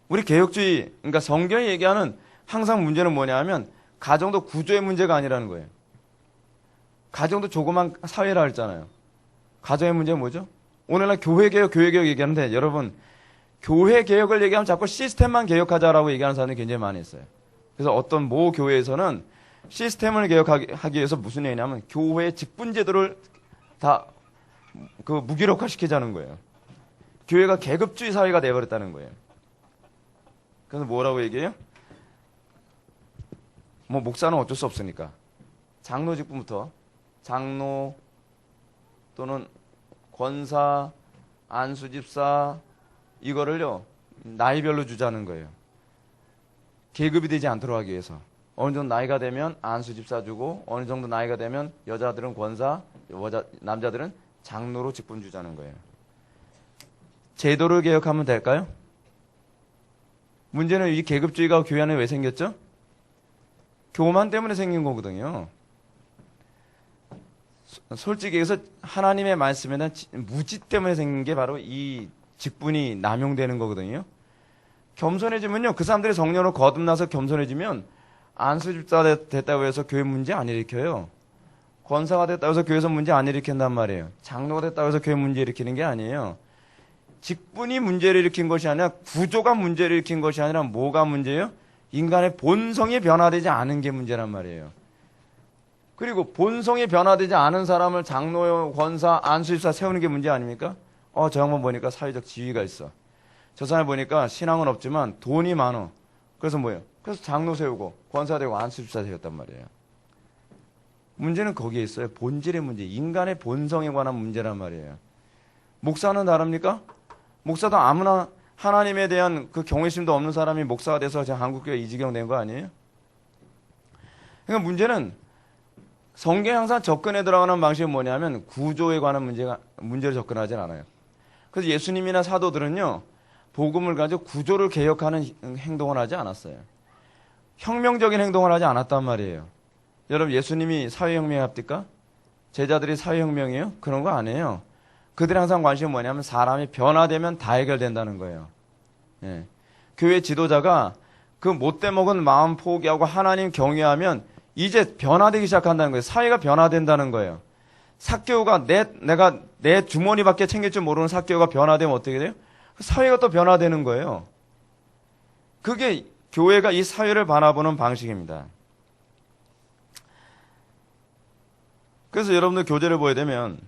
우리 개혁주의, 그러니까 성경이 얘기하는 항상 문제는 뭐냐 하면 가정도 구조의 문제가 아니라는 거예요. 가정도 조그만 사회라 했잖아요. 가정의 문제는 뭐죠? 오늘날 교회개혁 얘기하는데 여러분 교회 개혁을 얘기하면 자꾸 시스템만 개혁하자라고 얘기하는 사람들이 굉장히 많이 있어요. 그래서 어떤 모 교회에서는 시스템을 개혁하기 위해서 무슨 얘기냐면 교회의 직분제도를 다 무기력화 시키자는 거예요. 교회가 계급주의 사회가 되어버렸다는 거예요. 그래서 뭐라고 얘기해요? 목사는 어쩔 수 없으니까. 장로 직분부터 장로 또는 권사, 안수집사 이거를요 나이별로 주자는 거예요. 계급이 되지 않도록 하기 위해서. 어느 정도 나이가 되면 안수집사 주고 어느 정도 나이가 되면 여자들은 권사, 남자들은 장로로 직분 주자는 거예요. 제도를 개혁하면 될까요? 문제는 이 계급주의가 교회 안에 왜 생겼죠? 교만 때문에 생긴 거거든요. 솔직히 얘기해서 하나님의 말씀에 대한 무지 때문에 생긴 게 바로 이 직분이 남용되는 거거든요. 겸손해지면요. 그 사람들이 성령으로 거듭나서 겸손해지면 안수집사 됐다고 해서 교회 문제 안 일으켜요. 권사가 됐다고 해서 교회에서 문제 안 일으킨단 말이에요. 장로가 됐다고 해서 교회 문제 일으키는 게 아니에요. 직분이 문제를 일으킨 것이 아니라 구조가 문제를 일으킨 것이 아니라 뭐가 문제예요? 인간의 본성이 변화되지 않은 게 문제란 말이에요. 그리고 본성이 변화되지 않은 사람을 장로, 권사, 안수집사 세우는 게 문제 아닙니까? 저 양반 보니까 사회적 지위가 있어. 저 사람 보니까 신앙은 없지만 돈이 많어. 그래서 뭐예요? 그래서 장로 세우고 권사 되고 안수집사 세웠단 말이에요. 문제는 거기에 있어요. 본질의 문제, 인간의 본성에 관한 문제란 말이에요. 목사는 다릅니까? 목사도 아무나 하나님에 대한 그 경외심도 없는 사람이 목사가 돼서 지금 한국교회 이 지경 된 거 아니에요? 그러니까 문제는 성경에 항상 접근해 들어가는 방식이 뭐냐면 구조에 관한 문제로 접근하진 않아요. 그래서 예수님이나 사도들은요, 복음을 가지고 구조를 개혁하는 행동을 하지 않았어요. 혁명적인 행동을 하지 않았단 말이에요. 여러분, 예수님이 사회혁명에 합니까? 제자들이 사회혁명이에요? 그런 거 아니에요. 그들이 항상 관심이 뭐냐면 사람이 변화되면 다 해결된다는 거예요. 예. 교회 지도자가 그 못돼 먹은 마음 포기하고 하나님 경외하면 이제 변화되기 시작한다는 거예요. 사회가 변화된다는 거예요. 삭개오가 내가 내 주머니밖에 챙길 줄 모르는 삭개오가 변화되면 어떻게 돼요? 사회가 또 변화되는 거예요. 그게 교회가 이 사회를 바라보는 방식입니다. 그래서 여러분들 교재를 보게 되면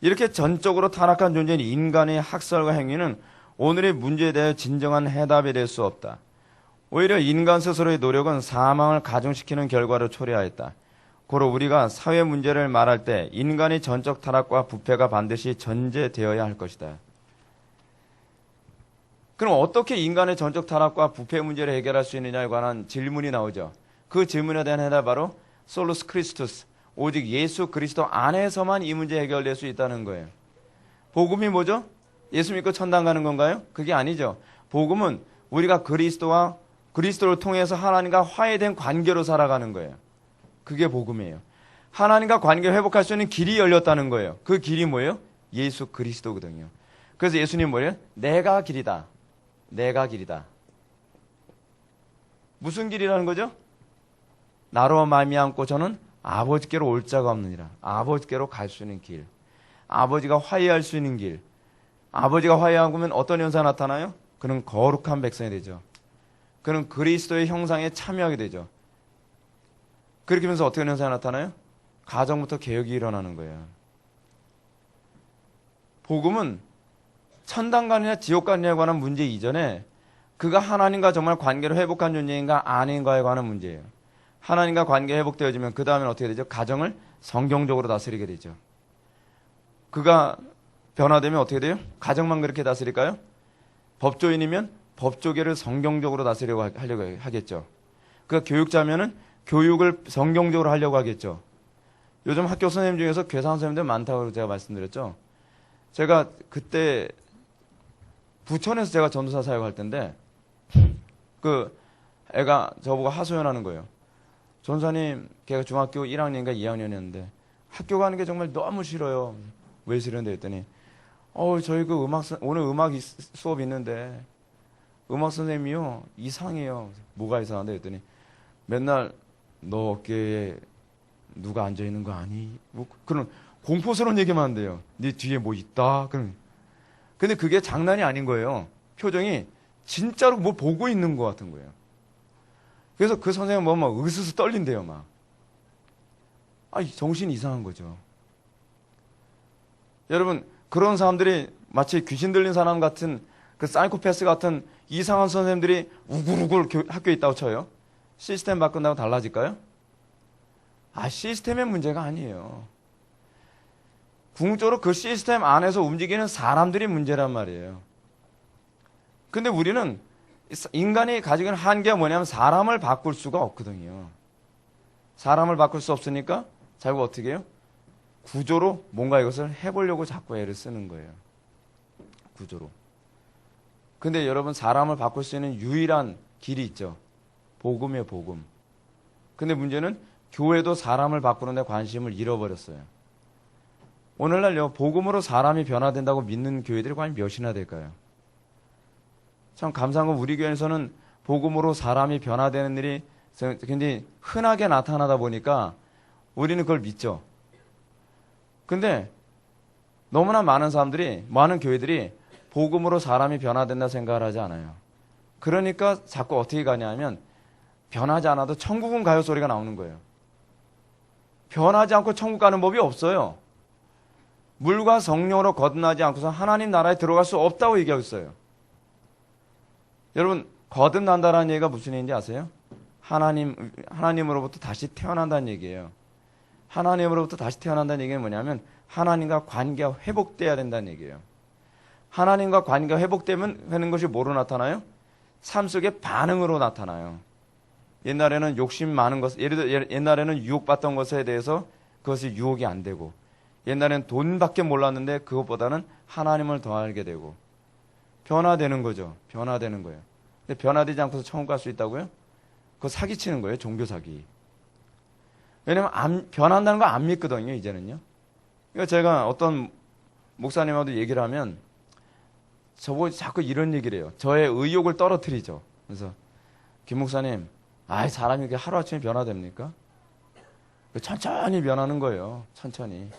이렇게 전적으로 타락한 존재인 인간의 학설과 행위는 오늘의 문제에 대해 진정한 해답이 될 수 없다. 오히려 인간 스스로의 노력은 사망을 가중시키는 결과를 초래하였다. 고로 우리가 사회 문제를 말할 때 인간의 전적 타락과 부패가 반드시 전제되어야 할 것이다. 그럼 어떻게 인간의 전적 타락과 부패 문제를 해결할 수 있느냐에 관한 질문이 나오죠. 그 질문에 대한 해답 바로 솔루스 크리스투스, 오직 예수 그리스도 안에서만 이 문제 해결될 수 있다는 거예요. 복음이 뭐죠? 예수 믿고 천당 가는 건가요? 그게 아니죠. 복음은 우리가 그리스도를 통해서 하나님과 화해된 관계로 살아가는 거예요. 그게 복음이에요. 하나님과 관계를 회복할 수 있는 길이 열렸다는 거예요. 그 길이 뭐예요? 예수 그리스도거든요. 그래서 예수님 뭐예요? 내가 길이다. 내가 길이다. 무슨 길이라는 거죠? 나로 말미암고 저는 아버지께로 올 자가 없느니라. 아버지께로 갈 수 있는 길. 아버지가 화해할 수 있는 길. 아버지가 화해하면 어떤 현상이 나타나요? 그는 거룩한 백성이 되죠. 그는 그리스도의 형상에 참여하게 되죠. 그렇게 하면서 어떻게 현상이 나타나요? 가정부터 개혁이 일어나는 거예요. 복음은 천당 가느냐 지옥 가느냐에 관한 문제 이전에 그가 하나님과 정말 관계를 회복한 존재인가 아닌가에 관한 문제예요. 하나님과 관계 회복되어지면 그 다음엔 어떻게 되죠? 가정을 성경적으로 다스리게 되죠. 그가 변화되면 어떻게 돼요? 가정만 그렇게 다스릴까요? 법조인이면 법조계를 성경적으로 다스리려고 하겠죠. 그가 교육자면은 교육을 성경적으로 하려고 하겠죠. 요즘 학교 선생님 중에서 괴상 선생님들 많다고 제가 말씀드렸죠. 제가 그때 부천에서 제가 전도사 사역할 때인데 그 애가 저보고 하소연하는 거예요. 전사님, 걔가 중학교 1학년인가 2학년이었는데 학교 가는 게 정말 너무 싫어요. 왜 싫은데 했더니 저희 그 오늘 음악 수업 있는데 음악 선생님이요 이상해요. 뭐가 이상한데 했더니 맨날 너 어깨에 누가 앉아 있는 거 아니? 뭐 그런 공포스러운 얘기만 한대요. 네 뒤에 뭐 있다. 근데 그게 장난이 아닌 거예요. 표정이 진짜로 뭐 보고 있는 것 같은 거예요. 그래서 그 선생님 보면 막 으스스 떨린대요, 막. 정신이 이상한 거죠. 여러분, 그런 사람들이 마치 귀신 들린 사람 같은 그 사이코패스 같은 이상한 선생님들이 우글우글 학교에 있다고 쳐요. 시스템 바꾼다고 달라질까요? 시스템의 문제가 아니에요. 궁극적으로 그 시스템 안에서 움직이는 사람들이 문제란 말이에요. 근데 우리는 인간이 가지고 있는 한계가 뭐냐면 사람을 바꿀 수가 없거든요. 사람을 바꿀 수 없으니까 자꾸 어떻게 해요? 구조로 뭔가 이것을 해보려고 자꾸 애를 쓰는 거예요. 구조로. 근데 여러분, 사람을 바꿀 수 있는 유일한 길이 있죠. 복음이에요, 복음. 근데 문제는 교회도 사람을 바꾸는 데 관심을 잃어버렸어요. 오늘날요, 복음으로 사람이 변화된다고 믿는 교회들이 과연 몇이나 될까요? 참 감사한 건 우리 교회에서는 복음으로 사람이 변화되는 일이 굉장히 흔하게 나타나다 보니까 우리는 그걸 믿죠. 근데 너무나 많은 교회들이 복음으로 사람이 변화된다 생각을 하지 않아요. 그러니까 자꾸 어떻게 가냐 하면 변하지 않아도 천국은 가요 소리가 나오는 거예요. 변하지 않고 천국 가는 법이 없어요. 물과 성령으로 거듭나지 않고서 하나님 나라에 들어갈 수 없다고 얘기하고 있어요. 여러분, 거듭난다라는 얘기가 무슨 얘기인지 아세요? 하나님으로부터 다시 태어난다는 얘기예요. 하나님으로부터 다시 태어난다는 얘기는 뭐냐면 하나님과 관계가 회복돼야 된다는 얘기예요. 하나님과 관계가 회복되는 것이 뭐로 나타나요? 삶 속의 반응으로 나타나요. 옛날에는 욕심 많은 것, 예를 들어 옛날에는 유혹받던 것에 대해서 그것이 유혹이 안 되고, 옛날에는 돈밖에 몰랐는데 그것보다는 하나님을 더 알게 되고, 변화되는 거죠. 변화되는 거예요. 근데 변화되지 않고서 천국 갈 수 있다고요? 그거 사기치는 거예요. 종교 사기. 왜냐면 변한다는 거 안 믿거든요. 이제는요. 그러니까 제가 어떤 목사님하고도 얘기를 하면 저보고 자꾸 이런 얘기를 해요. 저의 의욕을 떨어뜨리죠. 그래서 김 목사님, 사람이 이렇게 하루아침에 변화됩니까? 천천히 변하는 거예요. 천천히.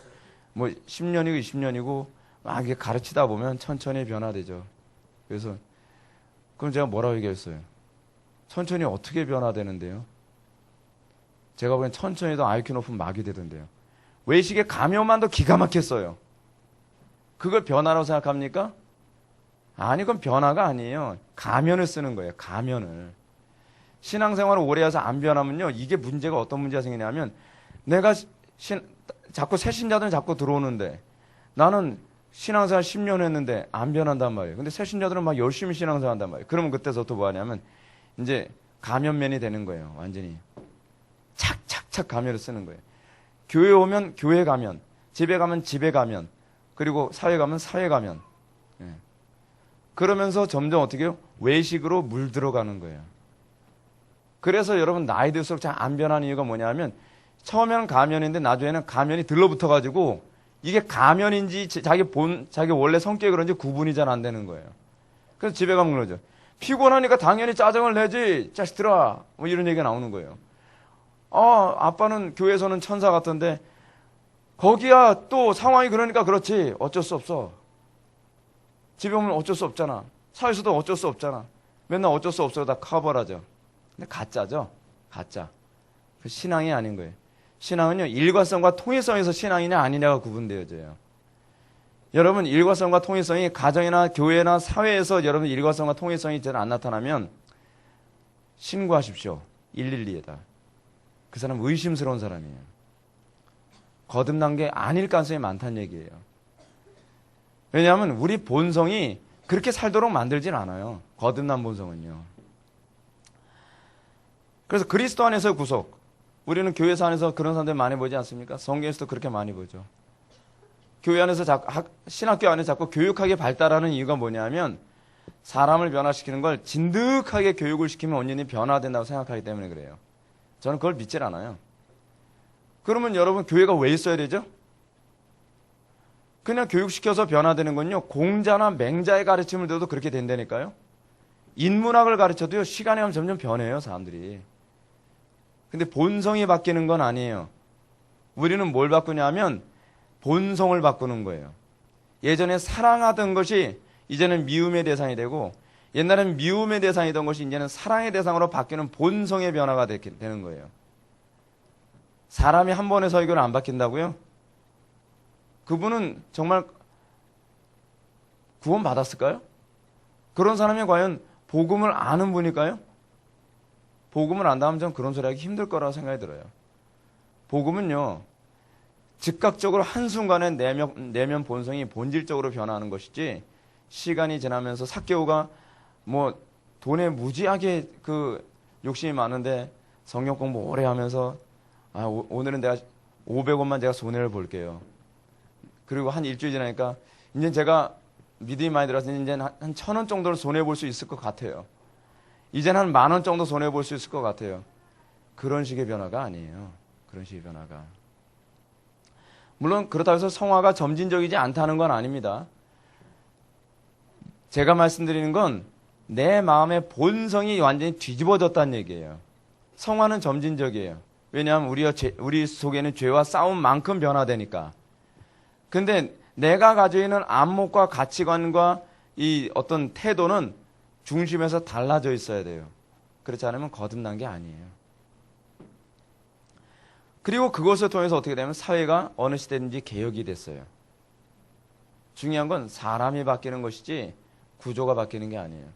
뭐 10년이고 20년이고 막 이렇게 가르치다 보면 천천히 변화되죠. 그래서 그럼 제가 뭐라고 얘기했어요? 천천히 어떻게 변화되는데요? 제가 보기엔 천천히도 IQ 높은 막이 되던데요. 외식의 가면만도 기가 막혔어요. 그걸 변화라고 생각합니까? 아니, 그건 변화가 아니에요. 가면을 쓰는 거예요. 가면을. 신앙생활을 오래 해서 안 변하면요, 이게 문제가 어떤 문제가 생기냐면, 내가 자꾸 새 신자들은 자꾸 들어오는데, 나는 신앙생활 10년 했는데 안 변한단 말이에요. 근데 새 신자들은 막 열심히 신앙생활 한단 말이에요. 그러면 그때서부터 뭐 하냐면, 이제 가면면이 되는 거예요. 완전히. 착착착 가면을 쓰는 거예요. 교회 오면 교회 가면, 집에 가면 집에 가면, 그리고 사회 가면 사회 가면. 예. 그러면서 점점 어떻게 해요? 외식으로 물들어가는 거예요. 그래서 여러분 나이 들수록 잘 안 변하는 이유가 뭐냐면 처음에는 가면인데 나중에는 가면이 들러붙어가지고 이게 가면인지 자기 원래 성격이 그런지 구분이 잘 안 되는 거예요. 그래서 집에 가면 그러죠. 피곤하니까 당연히 짜증을 내지, 자식들아. 뭐 이런 얘기가 나오는 거예요. 아빠는 교회에서는 천사 같던데 거기야 또 상황이 그러니까 그렇지. 어쩔 수 없어. 집에 오면 어쩔 수 없잖아. 사회에서도 어쩔 수 없잖아. 맨날 어쩔 수 없어 다 커버하죠. 근데 가짜죠. 가짜. 그 신앙이 아닌 거예요. 신앙은요, 일관성과 통일성에서 신앙이냐 아니냐가 구분되어져요. 여러분, 일관성과 통일성이 가정이나 교회나 사회에서 여러분 일관성과 통일성이 잘 안 나타나면 신고하십시오. 112에다. 그 사람 의심스러운 사람이에요. 거듭난 게 아닐 가능성이 많다는 얘기예요. 왜냐하면 우리 본성이 그렇게 살도록 만들진 않아요. 거듭난 본성은요. 그래서 그리스도 안에서 구속. 우리는 교회에서 안에서 그런 사람들 많이 보지 않습니까? 성경에서도 그렇게 많이 보죠. 교회 안에서 신학교 안에서 자꾸 교육하게 발달하는 이유가 뭐냐면 사람을 변화시키는 걸 진득하게 교육을 시키면 온전히 변화된다고 생각하기 때문에 그래요. 저는 그걸 믿질 않아요. 그러면 여러분 교회가 왜 있어야 되죠? 그냥 교육시켜서 변화되는 건요, 공자나 맹자의 가르침을 들어도 그렇게 된다니까요. 인문학을 가르쳐도요, 시간이 가면 점점 변해요, 사람들이. 근데 본성이 바뀌는 건 아니에요. 우리는 뭘 바꾸냐면 본성을 바꾸는 거예요. 예전에 사랑하던 것이 이제는 미움의 대상이 되고, 옛날엔 미움의 대상이던 것이 이제는 사랑의 대상으로 바뀌는 본성의 변화가 되는 거예요. 사람이 한 번의 설교를 안 바뀐다고요? 그분은 정말 구원 받았을까요? 그런 사람이 과연 복음을 아는 분일까요? 복음을 안다면 전 그런 소리 하기 힘들 거라고 생각이 들어요. 복음은요, 즉각적으로 한순간에 내면 본성이 본질적으로 변화하는 것이지, 시간이 지나면서 삭개오가 뭐 돈에 무지하게 그 욕심이 많은데 성경 공부 오래 하면서 오늘은 내가 500원만 제가 손해를 볼게요. 그리고 한 일주일 지나니까 이제 제가 믿음이 많이 들어서 이제 한 1,000원 정도를 손해 볼 수 있을 것 같아요. 이제는 한 10,000원 정도 손해 볼 수 있을 것 같아요. 그런 식의 변화가 아니에요. 그런 식의 변화가. 물론 그렇다고 해서 성화가 점진적이지 않다는 건 아닙니다. 제가 말씀드리는 건 내 마음의 본성이 완전히 뒤집어졌다는 얘기예요. 성화는 점진적이에요. 왜냐하면 우리 속에는 죄와 싸움만큼 변화되니까. 근데 내가 가지고 있는 안목과 가치관과 이 어떤 태도는 중심에서 달라져 있어야 돼요. 그렇지 않으면 거듭난 게 아니에요. 그리고 그것을 통해서 어떻게 되면 사회가 어느 시대든지 개혁이 됐어요. 중요한 건 사람이 바뀌는 것이지 구조가 바뀌는 게 아니에요.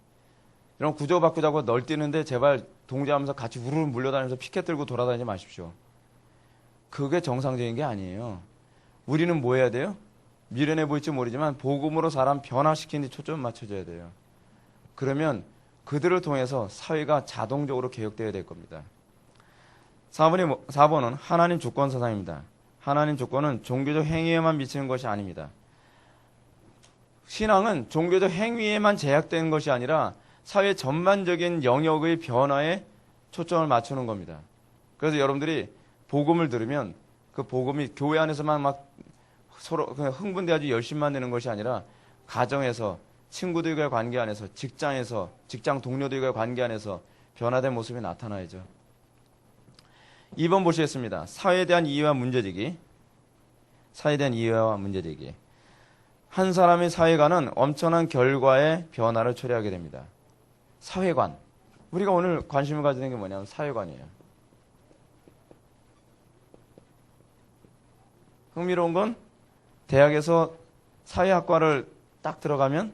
이런 구조 바꾸자고 널뛰는데 제발 동조하면서 같이 우르르 물려다니면서 피켓 들고 돌아다니지 마십시오. 그게 정상적인 게 아니에요. 우리는 뭐 해야 돼요? 미련해 보일지 모르지만 복음으로 사람 변화시키는 데 초점을 맞춰줘야 돼요. 그러면 그들을 통해서 사회가 자동적으로 개혁되어야 될 겁니다. 4번은 하나님 주권 사상입니다. 하나님 주권은 종교적 행위에만 미치는 것이 아닙니다. 신앙은 종교적 행위에만 제약되는 것이 아니라 사회 전반적인 영역의 변화에 초점을 맞추는 겁니다. 그래서 여러분들이 복음을 들으면 그 복음이 교회 안에서만 막 서로 그냥 흥분돼가지고 열심만 되는 것이 아니라 가정에서, 친구들과의 관계 안에서, 직장에서, 직장 동료들과의 관계 안에서 변화된 모습이 나타나야죠. 2번 보시겠습니다. 사회에 대한 이해와 문제제기. 사회에 대한 이해와 문제제기. 한 사람의 사회관은 엄청난 결과의 변화를 초래하게 됩니다. 사회관. 우리가 오늘 관심을 가지는 게 뭐냐면 사회관이에요. 흥미로운 건 대학에서 사회학과를 딱 들어가면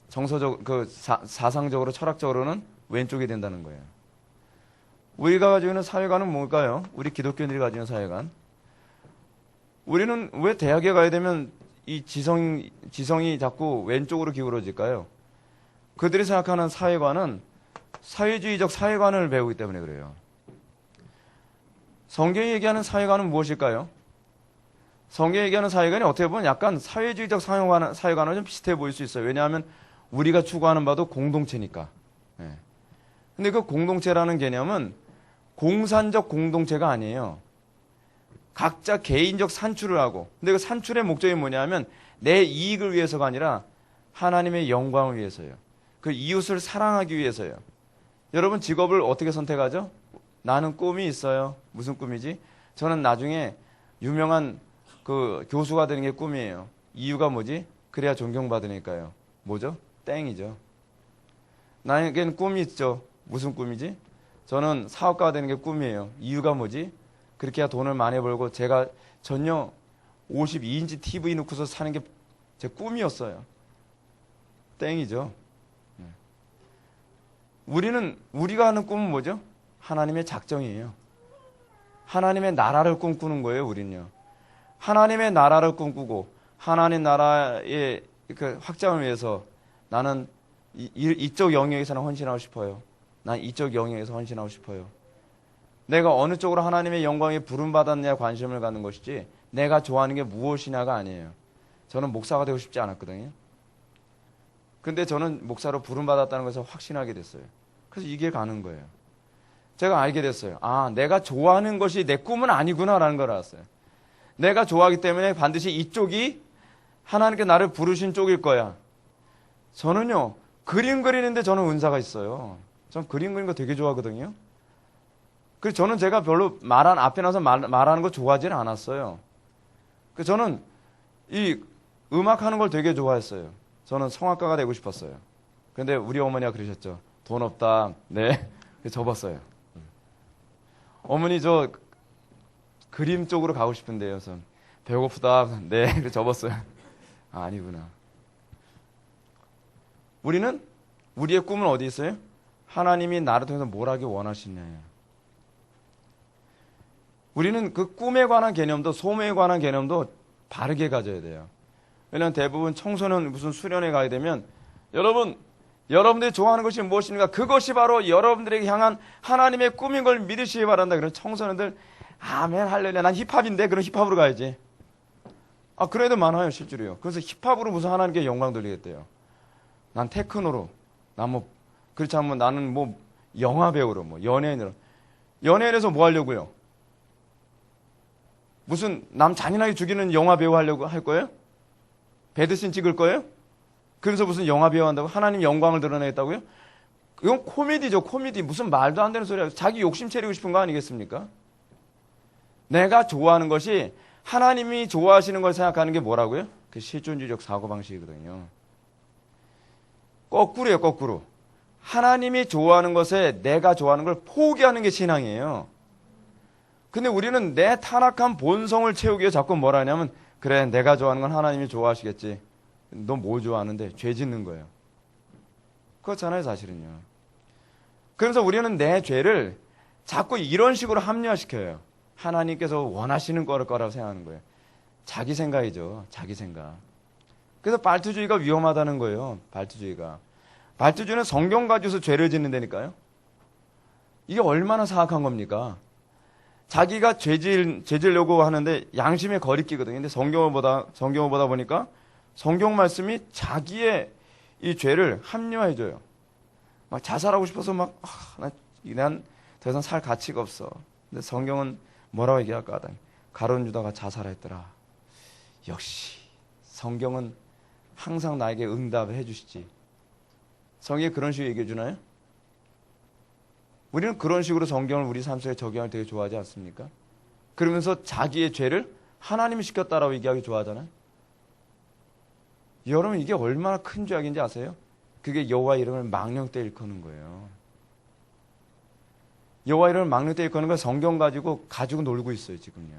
사상적으로, 철학적으로는 왼쪽이 된다는 거예요. 우리가 가지고 있는 사회관은 뭘까요? 우리 기독교인들이 가지고 있는 사회관. 우리는 왜 대학에 가야 되면 이 지성이 자꾸 왼쪽으로 기울어질까요? 그들이 생각하는 사회관은 사회주의적 사회관을 배우기 때문에 그래요. 성경이 얘기하는 사회관은 무엇일까요? 성경이 얘기하는 사회관이 어떻게 보면 약간 사회주의적 사회관과 좀 비슷해 보일 수 있어요. 왜냐하면 우리가 추구하는 바도 공동체니까. 예. 근데 그 공동체라는 개념은 공산적 공동체가 아니에요. 각자 개인적 산출을 하고, 근데 그 산출의 목적이 뭐냐면 내 이익을 위해서가 아니라 하나님의 영광을 위해서요. 그 이웃을 사랑하기 위해서요. 여러분 직업을 어떻게 선택하죠? 나는 꿈이 있어요. 무슨 꿈이지? 저는 나중에 유명한 그 교수가 되는 게 꿈이에요. 이유가 뭐지? 그래야 존경받으니까요. 뭐죠? 땡이죠. 나에겐 꿈이 있죠. 무슨 꿈이지? 저는 사업가가 되는 게 꿈이에요. 이유가 뭐지? 그렇게 해야 돈을 많이 벌고 제가 전혀 52인치 TV 놓고서 사는 게 제 꿈이었어요. 땡이죠. 우리가 하는 꿈은 뭐죠? 하나님의 작정이에요. 하나님의 나라를 꿈꾸는 거예요, 우리는요. 하나님의 나라를 꿈꾸고 하나님 나라의 그 확장을 위해서 나는 이쪽 영역에서는 헌신하고 싶어요. 난 이쪽 영역에서 헌신하고 싶어요. 내가 어느 쪽으로 하나님의 영광에 부름받았느냐 관심을 갖는 것이지 내가 좋아하는 게 무엇이냐가 아니에요. 저는 목사가 되고 싶지 않았거든요. 근데 저는 목사로 부름받았다는 것을 확신하게 됐어요. 그래서 이게 가는 거예요. 제가 알게 됐어요. 아, 내가 좋아하는 것이 내 꿈은 아니구나라는 걸 알았어요. 내가 좋아하기 때문에 반드시 이쪽이 하나님께 나를 부르신 쪽일 거야. 저는요, 그림 그리는데 저는 은사가 있어요. 전 그림 그리는 거 되게 좋아하거든요. 그래서 저는 제가 별로 앞에 나서 말하는 거 좋아하지는 않았어요. 그래서 저는 이 음악하는 걸 되게 좋아했어요. 저는 성악가가 되고 싶었어요. 그런데 우리 어머니가 그러셨죠. 돈 없다. 네. 그래서 접었어요. 어머니 저 그림 쪽으로 가고 싶은데요. 전 배고프다. 네. 그래서 접었어요. 아, 아니구나. 우리의 꿈은 어디 있어요? 하나님이 나를 통해서 뭘 하기 원하시냐예요. 우리는 그 꿈에 관한 개념도 소명에 관한 개념도 바르게 가져야 돼요. 왜냐하면 대부분 청소년 무슨 수련회 가야 되면 여러분들이 좋아하는 것이 무엇입니까? 그것이 바로 여러분들에게 향한 하나님의 꿈인 걸 믿으시기 바란다. 그런 청소년들 아멘 할렐루야 난 힙합인데 그럼 힙합으로 가야지. 아 그런 애들 많아요 실제로요. 그래서 힙합으로 무슨 하나님께 영광 돌리겠대요. 난 테크노로 난 뭐 그렇지 않으면 나는 뭐 영화 배우로 뭐 연예인에서 뭐 하려고요? 무슨 남 잔인하게 죽이는 영화 배우 하려고 할 거예요? 배드신 찍을 거예요? 그래서 무슨 영화 배우 한다고? 하나님 영광을 드러내겠다고요? 이건 코미디죠, 코미디. 무슨 말도 안 되는 소리야. 자기 욕심 채리고 싶은 거 아니겠습니까? 내가 좋아하는 것이 하나님이 좋아하시는 걸 생각하는 게 뭐라고요? 그 실존주의적 사고방식이거든요. 거꾸로예요, 거꾸로. 하나님이 좋아하는 것에 내가 좋아하는 걸 포기하는 게 신앙이에요. 근데 우리는 내 타락한 본성을 채우기 위해 자꾸 뭘 하냐면, 그래, 내가 좋아하는 건 하나님이 좋아하시겠지. 너 뭐 좋아하는데? 죄 짓는 거예요. 그렇잖아요, 사실은요. 그래서 우리는 내 죄를 자꾸 이런 식으로 합리화시켜요. 하나님께서 원하시는 거라고 생각하는 거예요. 자기 생각이죠. 자기 생각. 그래서 발트주의가 위험하다는 거예요. 발트주의가. 발트주의는 성경 가지고서 죄를 짓는다니까요. 이게 얼마나 사악한 겁니까? 자기가 죄지려고 하는데 양심의 거리끼거든요. 근데 성경을 보다 보니까 성경 말씀이 자기의 이 죄를 합리화해줘요. 막 자살하고 싶어서 난 더 이상 살 가치가 없어. 근데 성경은 뭐라고 얘기할까 하다니. 가룟 유다가 자살했더라. 역시 성경은 항상 나에게 응답을 해주시지. 성경이 그런 식으로 얘기해 주나요? 우리는 그런 식으로 성경을 우리 삶 속에 적용할 되게 좋아하지 않습니까? 그러면서 자기의 죄를 하나님이 시켰다라고 얘기하기 좋아하잖아요. 여러분, 이게 얼마나 큰 죄악인지 아세요? 그게 여호와 이름을 망령되 일컫는 거예요. 여호와 이름을 망령되 일컫는 걸 성경 가지고 놀고 있어요, 지금요.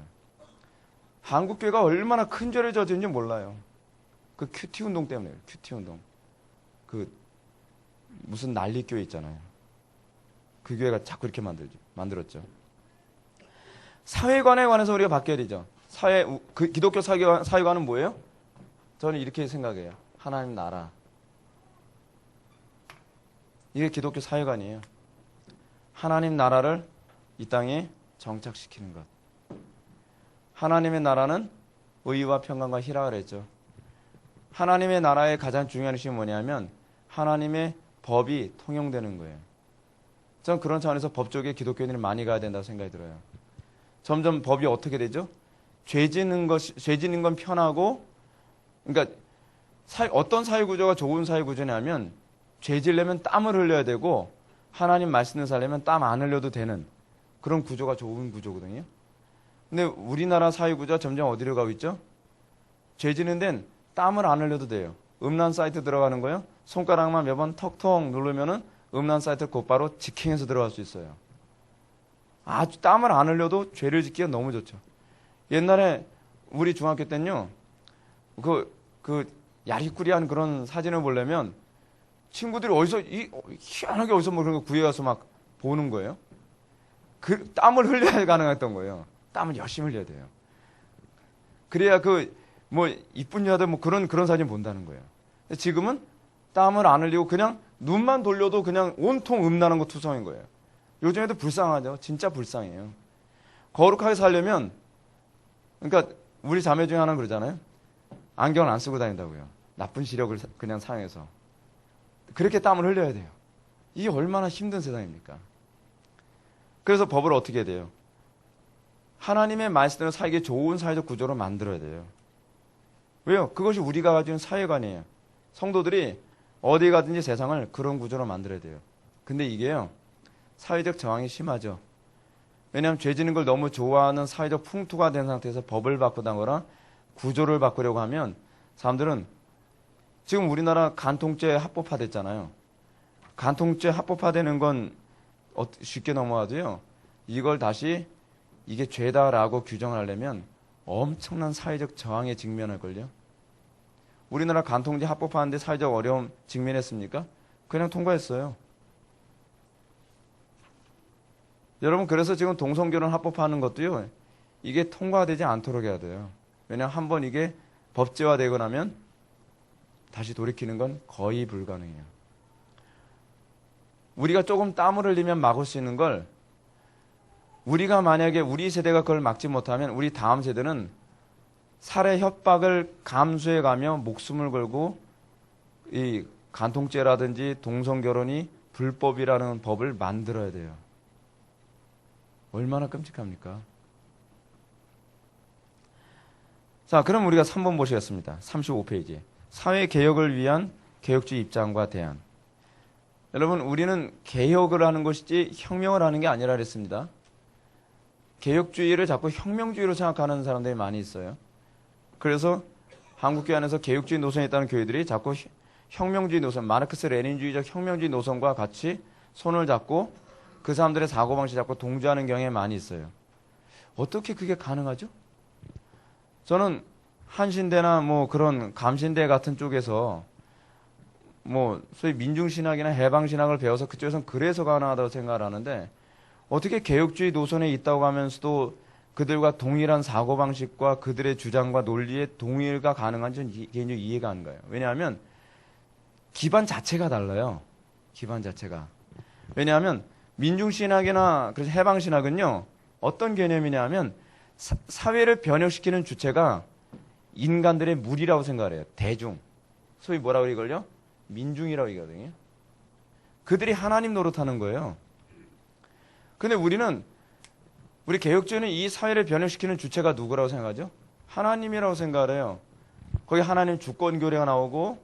한국교회가 얼마나 큰 죄를 저지른지 몰라요. 그 큐티 운동 때문에요. 큐티 운동. 그 무슨 난리교회 있잖아요. 그 교회가 자꾸 이렇게 만들었죠. 사회관에 관해서 우리가 바뀌어야 되죠. 그 기독교 사회관은 뭐예요? 저는 이렇게 생각해요. 하나님 나라. 이게 기독교 사회관이에요. 하나님 나라를 이 땅에 정착시키는 것. 하나님의 나라는 의와 평강과 희락을 했죠. 하나님의 나라의 가장 중요한 것이 뭐냐면 하나님의 법이 통용되는 거예요. 저는 그런 차원에서 법 쪽에 기독교인들이 많이 가야 된다고 생각이 들어요. 점점 법이 어떻게 되죠? 죄 짓는 건 편하고, 그러니까 어떤 사회 구조가 좋은 사회 구조냐면 죄 지려면 땀을 흘려야 되고 하나님 말씀을 살려면 땀 안 흘려도 되는 그런 구조가 좋은 구조거든요. 근데 우리나라 사회 구조가 점점 어디로 가고 있죠? 죄 지는 데는 땀을 안 흘려도 돼요. 음란 사이트 들어가는 거요. 손가락만 몇 번 턱턱 누르면은 음란 사이트 곧바로 직행해서 들어갈 수 있어요. 아주 땀을 안 흘려도 죄를 짓기가 너무 좋죠. 옛날에 우리 중학교 때는요, 그 야리꾸리한 그런 사진을 보려면 친구들이 희한하게 어디서 뭐 그런 거 구해가서 막 보는 거예요. 그 땀을 흘려야 가능했던 거예요. 땀을 열심히 흘려야 돼요. 그래야 이쁜 여자들 그런 사진 본다는 거예요. 지금은 땀을 안 흘리고 그냥 눈만 돌려도 그냥 온통 음나는 거 투성인 거예요. 요즘 애들 불쌍하죠. 진짜 불쌍해요. 거룩하게 살려면, 그러니까 우리 자매 중에 하나는 그러잖아요. 안경을 안 쓰고 다닌다고요. 나쁜 시력을 그냥 사용해서. 그렇게 땀을 흘려야 돼요. 이게 얼마나 힘든 세상입니까? 그래서 법을 어떻게 해야 돼요? 하나님의 말씀대로 살기 좋은 사회적 구조로 만들어야 돼요. 왜요? 그것이 우리가 가지고 있는 사회관이에요. 성도들이 어디 가든지 세상을 그런 구조로 만들어야 돼요. 근데 이게요, 사회적 저항이 심하죠. 왜냐하면 죄 짓는 걸 너무 좋아하는 사회적 풍토가 된 상태에서 법을 바꾸다거나 구조를 바꾸려고 하면 사람들은, 지금 우리나라 간통죄 합법화됐잖아요. 간통죄 합법화되는 건 쉽게 넘어가도요, 이걸 다시 이게 죄다라고 규정을 하려면 엄청난 사회적 저항에 직면할걸요. 우리나라 간통죄 합법화하는데 사회적 어려움 직면했습니까? 그냥 통과했어요. 여러분, 그래서 지금 동성결혼 합법화하는 것도요, 이게 통과되지 않도록 해야 돼요. 왜냐하면 한번 이게 법제화되고 나면 다시 돌이키는 건 거의 불가능해요. 우리가 조금 땀을 흘리면 막을 수 있는 걸, 우리가 만약에 우리 세대가 그걸 막지 못하면 우리 다음 세대는 살해 협박을 감수해가며 목숨을 걸고 이 간통죄라든지 동성결혼이 불법이라는 법을 만들어야 돼요. 얼마나 끔찍합니까? 자, 그럼 우리가 3번 보시겠습니다. 35페이지. 사회개혁을 위한 개혁주의 입장과 대안. 여러분, 우리는 개혁을 하는 것이지 혁명을 하는 게 아니라 그랬습니다. 개혁주의를 자꾸 혁명주의로 생각하는 사람들이 많이 있어요. 그래서 한국교회 안에서 개혁주의 노선에 있다는 교회들이 자꾸 혁명주의 노선, 마르크스 레닌주의적 혁명주의 노선과 같이 손을 잡고 그 사람들의 사고방식 잡고 동조하는 경향이 많이 있어요. 어떻게 그게 가능하죠? 저는 한신대나 뭐 그런 감신대 같은 쪽에서 뭐 소위 민중신학이나 해방신학을 배워서 그쪽에서는 그래서 가능하다고 생각을 하는데 어떻게 개혁주의 노선에 있다고 하면서도 그들과 동일한 사고방식과 그들의 주장과 논리의 동일가 가능한지 저는 개인적으로 이해가 안 가요. 왜냐하면 기반 자체가 달라요. 기반 자체가. 왜냐하면 민중신학이나 그래서 해방신학은요. 어떤 개념이냐 하면 사회를 변혁시키는 주체가 인간들의 무리라고 생각을 해요. 대중. 소위 뭐라고 이걸요? 민중이라고 얘기하거든요. 그들이 하나님 노릇하는 거예요. 근데 우리 개혁주의는 이 사회를 변혁시키는 주체가 누구라고 생각하죠? 하나님이라고 생각을 해요. 거기 하나님 주권교례가 나오고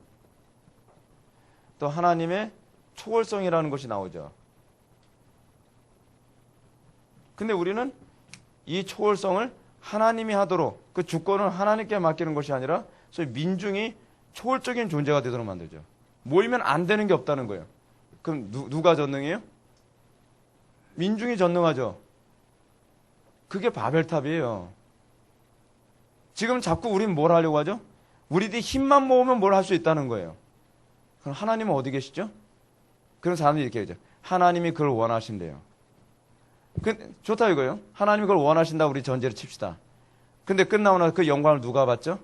또 하나님의 초월성이라는 것이 나오죠. 근데 우리는 이 초월성을 하나님이 하도록 그 주권을 하나님께 맡기는 것이 아니라 소위 민중이 초월적인 존재가 되도록 만들죠. 모이면 안 되는 게 없다는 거예요. 그럼 누가 전능해요? 민중이 전능하죠. 그게 바벨탑이에요. 지금 자꾸 우린 뭘 하려고 하죠? 우리들이 힘만 모으면 뭘 할 수 있다는 거예요. 그럼 하나님은 어디 계시죠? 그런 사람들이 이렇게 하죠. 하나님이 그걸 원하신대요. 좋다 이거예요. 하나님이 그걸 원하신다 우리 전제를 칩시다. 근데 끝나고 나서 그 영광을 누가 받죠?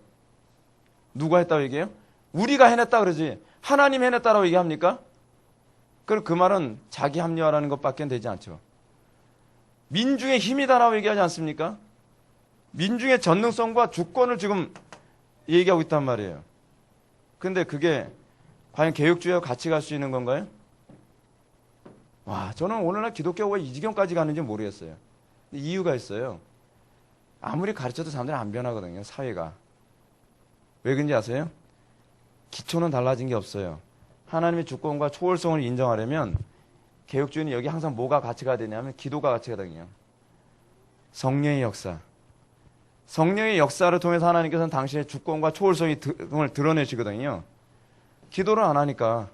누가 했다고 얘기해요? 우리가 해냈다 그러지. 하나님 해냈다라고 얘기합니까? 그럼 그 말은 자기 합리화라는 것밖에 되지 않죠. 민중의 힘이다라고 얘기하지 않습니까? 민중의 전능성과 주권을 지금 얘기하고 있단 말이에요. 근데 그게 과연 개혁주의와 같이 갈 수 있는 건가요? 와, 저는 오늘날 기독교가 이 지경까지 가는지 모르겠어요. 이유가 있어요. 아무리 가르쳐도 사람들이 안 변하거든요, 사회가. 왜 그런지 아세요? 기초는 달라진 게 없어요. 하나님의 주권과 초월성을 인정하려면 개혁주의는 여기 항상 뭐가 같이 가야 되냐면 기도가 같이 가거든요. 성령의 역사. 성령의 역사를 통해서 하나님께서는 당신의 주권과 초월성을 드러내시거든요. 기도를 안 하니까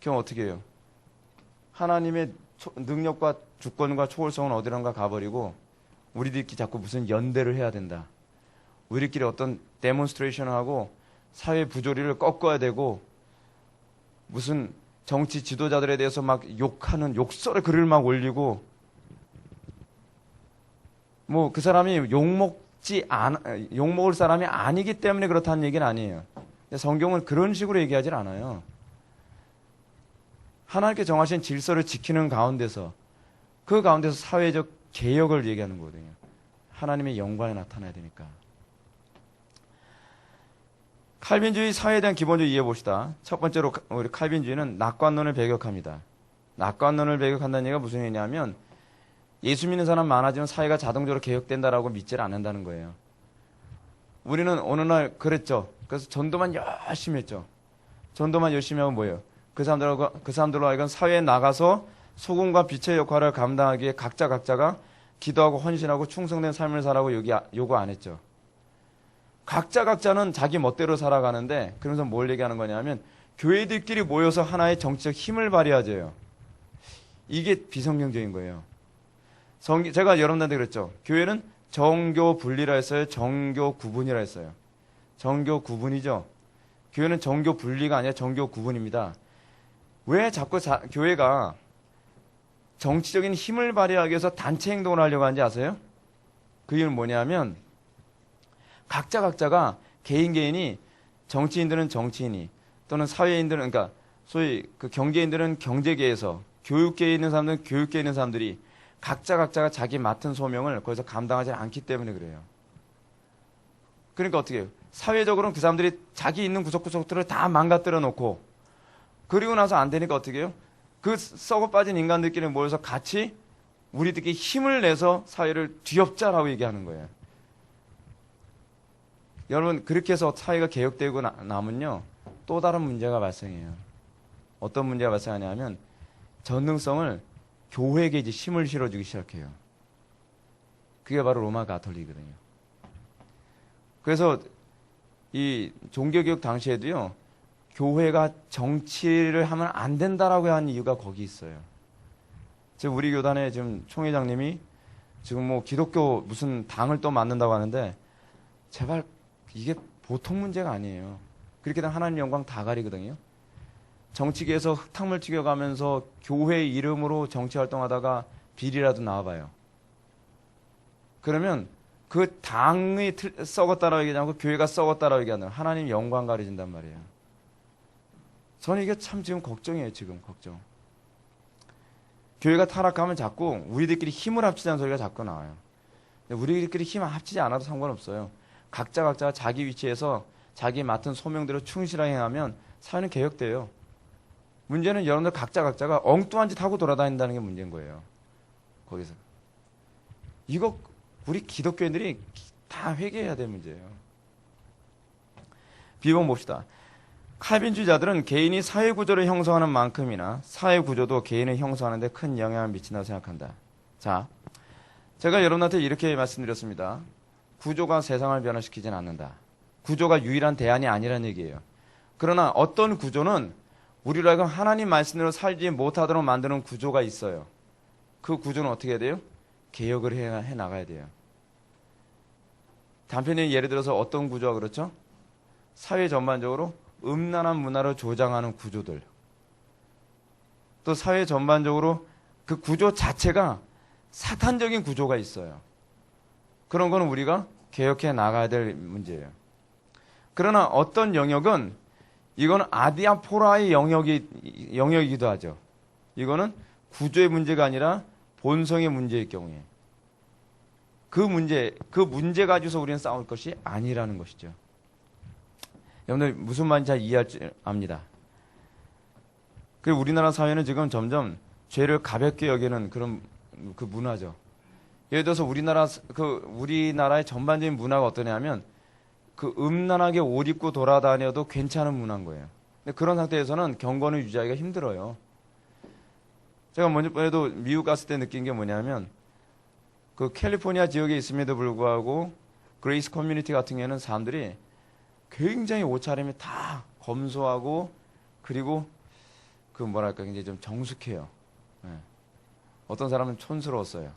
그럼 어떻게 해요? 하나님의 능력과 주권과 초월성은 어디론가 가버리고 우리들끼리 자꾸 무슨 연대를 해야 된다. 우리끼리 어떤 데몬스트레이션을 하고 사회 부조리를 꺾어야 되고 무슨 정치 지도자들에 대해서 막 욕하는 욕설의 글을 막 올리고 뭐 그 사람이 욕먹을 사람이 아니기 때문에 그렇다는 얘기는 아니에요. 근데 성경은 그런 식으로 얘기하지 않아요. 하나님께 정하신 질서를 지키는 가운데서 그 가운데서 사회적 개혁을 얘기하는 거거든요. 하나님의 영광이 나타나야 되니까. 칼빈주의 사회에 대한 기본적 이해 봅시다. 첫 번째로 우리 칼빈주의는 낙관론을 배격합니다. 낙관론을 배격한다는 얘기가 무슨 얘기냐면 예수 믿는 사람 많아지면 사회가 자동적으로 개혁된다라고 믿지를 않는다는 거예요. 우리는 어느 날 그랬죠. 그래서 전도만 열심히 했죠. 전도만 열심히 하면 뭐예요? 그 사람들로 하여금 사회에 나가서 소금과 빛의 역할을 감당하기에 각자가 기도하고 헌신하고 충성된 삶을 살라고 요구 안 했죠. 각자는 자기 멋대로 살아가는데 그러면서 뭘 얘기하는 거냐면 교회들끼리 모여서 하나의 정치적 힘을 발휘하죠. 이게 비성경적인 거예요. 제가 여러분들한테 그랬죠. 교회는 정교 분리라 했어요. 정교 구분이라 했어요. 정교 구분이죠. 교회는 정교 분리가 아니라 정교 구분입니다. 왜 자꾸 교회가 정치적인 힘을 발휘하기 위해서 단체 행동을 하려고 하는지 아세요? 그 이유는 뭐냐면 각자가 개인이 정치인들은 정치인이 또는 사회인들은 그러니까 소위 그 경제인들은 경제계에서 교육계에 있는 사람들은 교육계에 있는 사람들이 각자가 자기 맡은 소명을 거기서 감당하지 않기 때문에 그래요. 그러니까 어떻게 해요? 사회적으로는 그 사람들이 자기 있는 구석구석들을 다 망가뜨려 놓고 그리고 나서 안 되니까 어떻게 해요? 그 썩어 빠진 인간들끼리 모여서 같이 우리들끼리 힘을 내서 사회를 뒤엎자라고 얘기하는 거예요. 여러분 그렇게 해서 사회가 개혁되고 나면요 또 다른 문제가 발생해요. 어떤 문제가 발생하냐면 전능성을 교회에게 이제 힘을 실어주기 시작해요. 그게 바로 로마 가톨릭이거든요. 그래서 이 종교개혁 당시에도요 교회가 정치를 하면 안 된다라고 한 이유가 거기 있어요. 지금 우리 교단의 지금 총회장님이 지금 뭐 기독교 무슨 당을 또 만든다고 하는데 제발 이게 보통 문제가 아니에요. 그렇게 되면 하나님 영광 다 가리거든요. 정치계에서 흙탕물 튀겨가면서 교회 이름으로 정치 활동하다가 비리라도 나와봐요. 그러면 그 당이 썩었다라고 얘기하지 않고 교회가 썩었다라고 얘기하는 하나님 영광 가려진단 말이에요. 저는 이게 참 지금 걱정이에요. 지금 걱정. 교회가 타락하면 자꾸 우리들끼리 힘을 합치자는 소리가 자꾸 나와요. 근데 우리들끼리 힘을 합치지 않아도 상관없어요. 각자가 자기 위치에서 자기 맡은 소명대로 충실하게 행하면 사회는 개혁돼요. 문제는 여러분들 각자가 엉뚱한 짓 하고 돌아다닌다는 게 문제인 거예요. 거기서. 이거 우리 기독교인들이 다 회개해야 될 문제예요. 비번 봅시다. 칼빈주의자들은 개인이 사회구조를 형성하는 만큼이나 사회구조도 개인을 형성하는 데 큰 영향을 미친다고 생각한다. 자, 제가 여러분한테 이렇게 말씀드렸습니다. 구조가 세상을 변화시키진 않는다. 구조가 유일한 대안이 아니라는 얘기예요. 그러나 어떤 구조는 우리로 하여금 하나님 말씀대로 살지 못하도록 만드는 구조가 있어요. 그 구조는 어떻게 해야 돼요? 개혁을 해 나가야 돼요. 단편적인 예를 들어서 어떤 구조가 그렇죠? 사회 전반적으로 음란한 문화를 조장하는 구조들. 또 사회 전반적으로 그 구조 자체가 사탄적인 구조가 있어요. 그런 거는 우리가 개혁해 나가야 될 문제예요. 그러나 어떤 영역은 이건 아디아포라의 영역이기도 하죠. 이거는 구조의 문제가 아니라 본성의 문제일 경우에 그 문제 가지고서 우리는 싸울 것이 아니라는 것이죠. 여러분들 무슨 말인지 잘 이해할지 압니다. 그 우리나라 사회는 지금 점점 죄를 가볍게 여기는 그런 그 문화죠. 예를 들어서 우리나라의 전반적인 문화가 어떠냐면 그 음란하게 옷 입고 돌아다녀도 괜찮은 문화인 거예요. 근데 그런 상태에서는 경건을 유지하기가 힘들어요. 제가 먼저에도 미국 갔을 때 느낀 게 뭐냐면 그 캘리포니아 지역에 있음에도 불구하고 그레이스 커뮤니티 같은 경우에는 사람들이 굉장히 옷차림이 다 검소하고 그리고 그 뭐랄까 굉장히 좀 정숙해요. 네. 어떤 사람은 촌스러웠어요.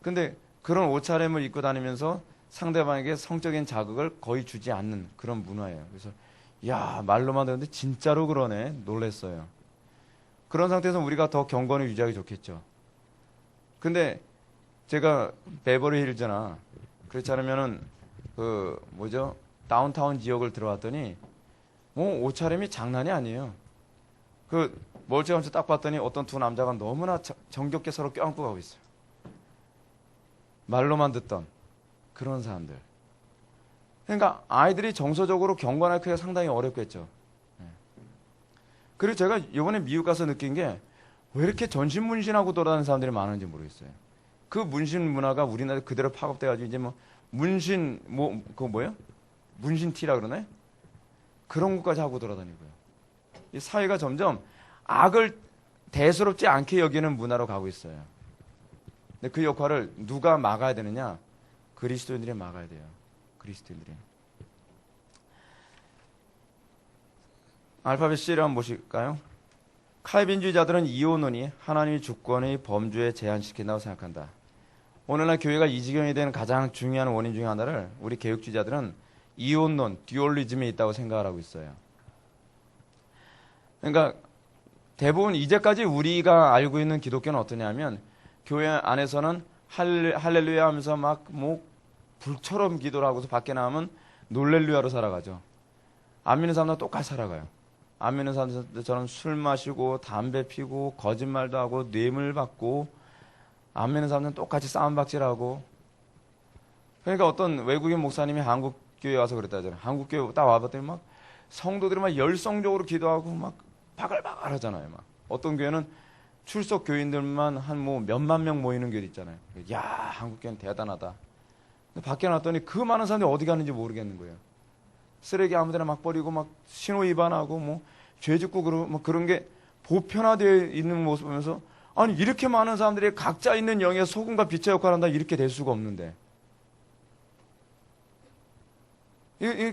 근데 그런 옷차림을 입고 다니면서 상대방에게 성적인 자극을 거의 주지 않는 그런 문화예요. 그래서 야 말로만 듣는데 진짜로 그러네 놀랬어요. 그런 상태에서 우리가 더 경건을 유지하기 좋겠죠. 근데 제가 베버리 힐즈나 그렇지 않으면은 그 뭐죠 다운타운 지역을 들어왔더니 뭐 옷차림이 장난이 아니에요. 그 멀찌감치 딱 봤더니 어떤 두 남자가 너무나 정겹게 서로 껴안고 가고 있어요. 말로만 듣던 그런 사람들. 그러니까 아이들이 정서적으로 경건하기가 상당히 어렵겠죠. 그리고 제가 이번에 미국 가서 느낀 게 왜 이렇게 전신문신하고 돌아다니는 사람들이 많은지 모르겠어요. 그 문신 문화가 우리나라에 그대로 파급돼가지고 이제 뭐 문신 그거 뭐예요? 문신티라 그러네? 그런 것까지 하고 돌아다니고요. 이 사회가 점점 악을 대수롭지 않게 여기는 문화로 가고 있어요. 근데 그 역할을 누가 막아야 되느냐? 그리스도인들이 막아야 돼요. 그리스도인들이. 알파벳 C를 한번 보실까요? 칼빈주의자들은 이혼론이 하나님의 주권의 범주에 제한시킨다고 생각한다. 오늘날 교회가 이 지경이 되는 가장 중요한 원인 중에 하나를 우리 개혁주의자들은 이혼론, 듀얼리즘에 있다고 생각을 하고 있어요. 그러니까 대부분 이제까지 우리가 알고 있는 기독교는 어떠냐면 교회 안에서는 할렐루야 하면서 막 뭐 불처럼 기도를 하고서 밖에 나오면 놀렐루야로 살아가죠. 안 믿는 사람도 똑같이 살아가요. 안 믿는 사람들처럼 술 마시고 담배 피고 거짓말도 하고 뇌물 받고 안 믿는 사람들은 똑같이 싸움박질하고. 그러니까 어떤 외국인 목사님이 한국 교회 와서 그랬다잖아요. 한국 교회 딱 와봤더니 막 성도들이 막 열성적으로 기도하고 막 바글바글 하잖아요. 막 어떤 교회는 출석 교인들만 한 뭐 몇만 명 모이는 교회 있잖아요. 야 한국 교회는 대단하다. 근데 밖에 나왔더니 그 많은 사람들이 어디 가는지 모르겠는 거예요. 쓰레기 아무데나 막 버리고 막 신호 위반하고 뭐 죄 짓고 뭐 그런 게 보편화되어 있는 모습 보면서 아니 이렇게 많은 사람들이 각자 있는 영의 소금과 빛의 역할을 한다 이렇게 될 수가 없는데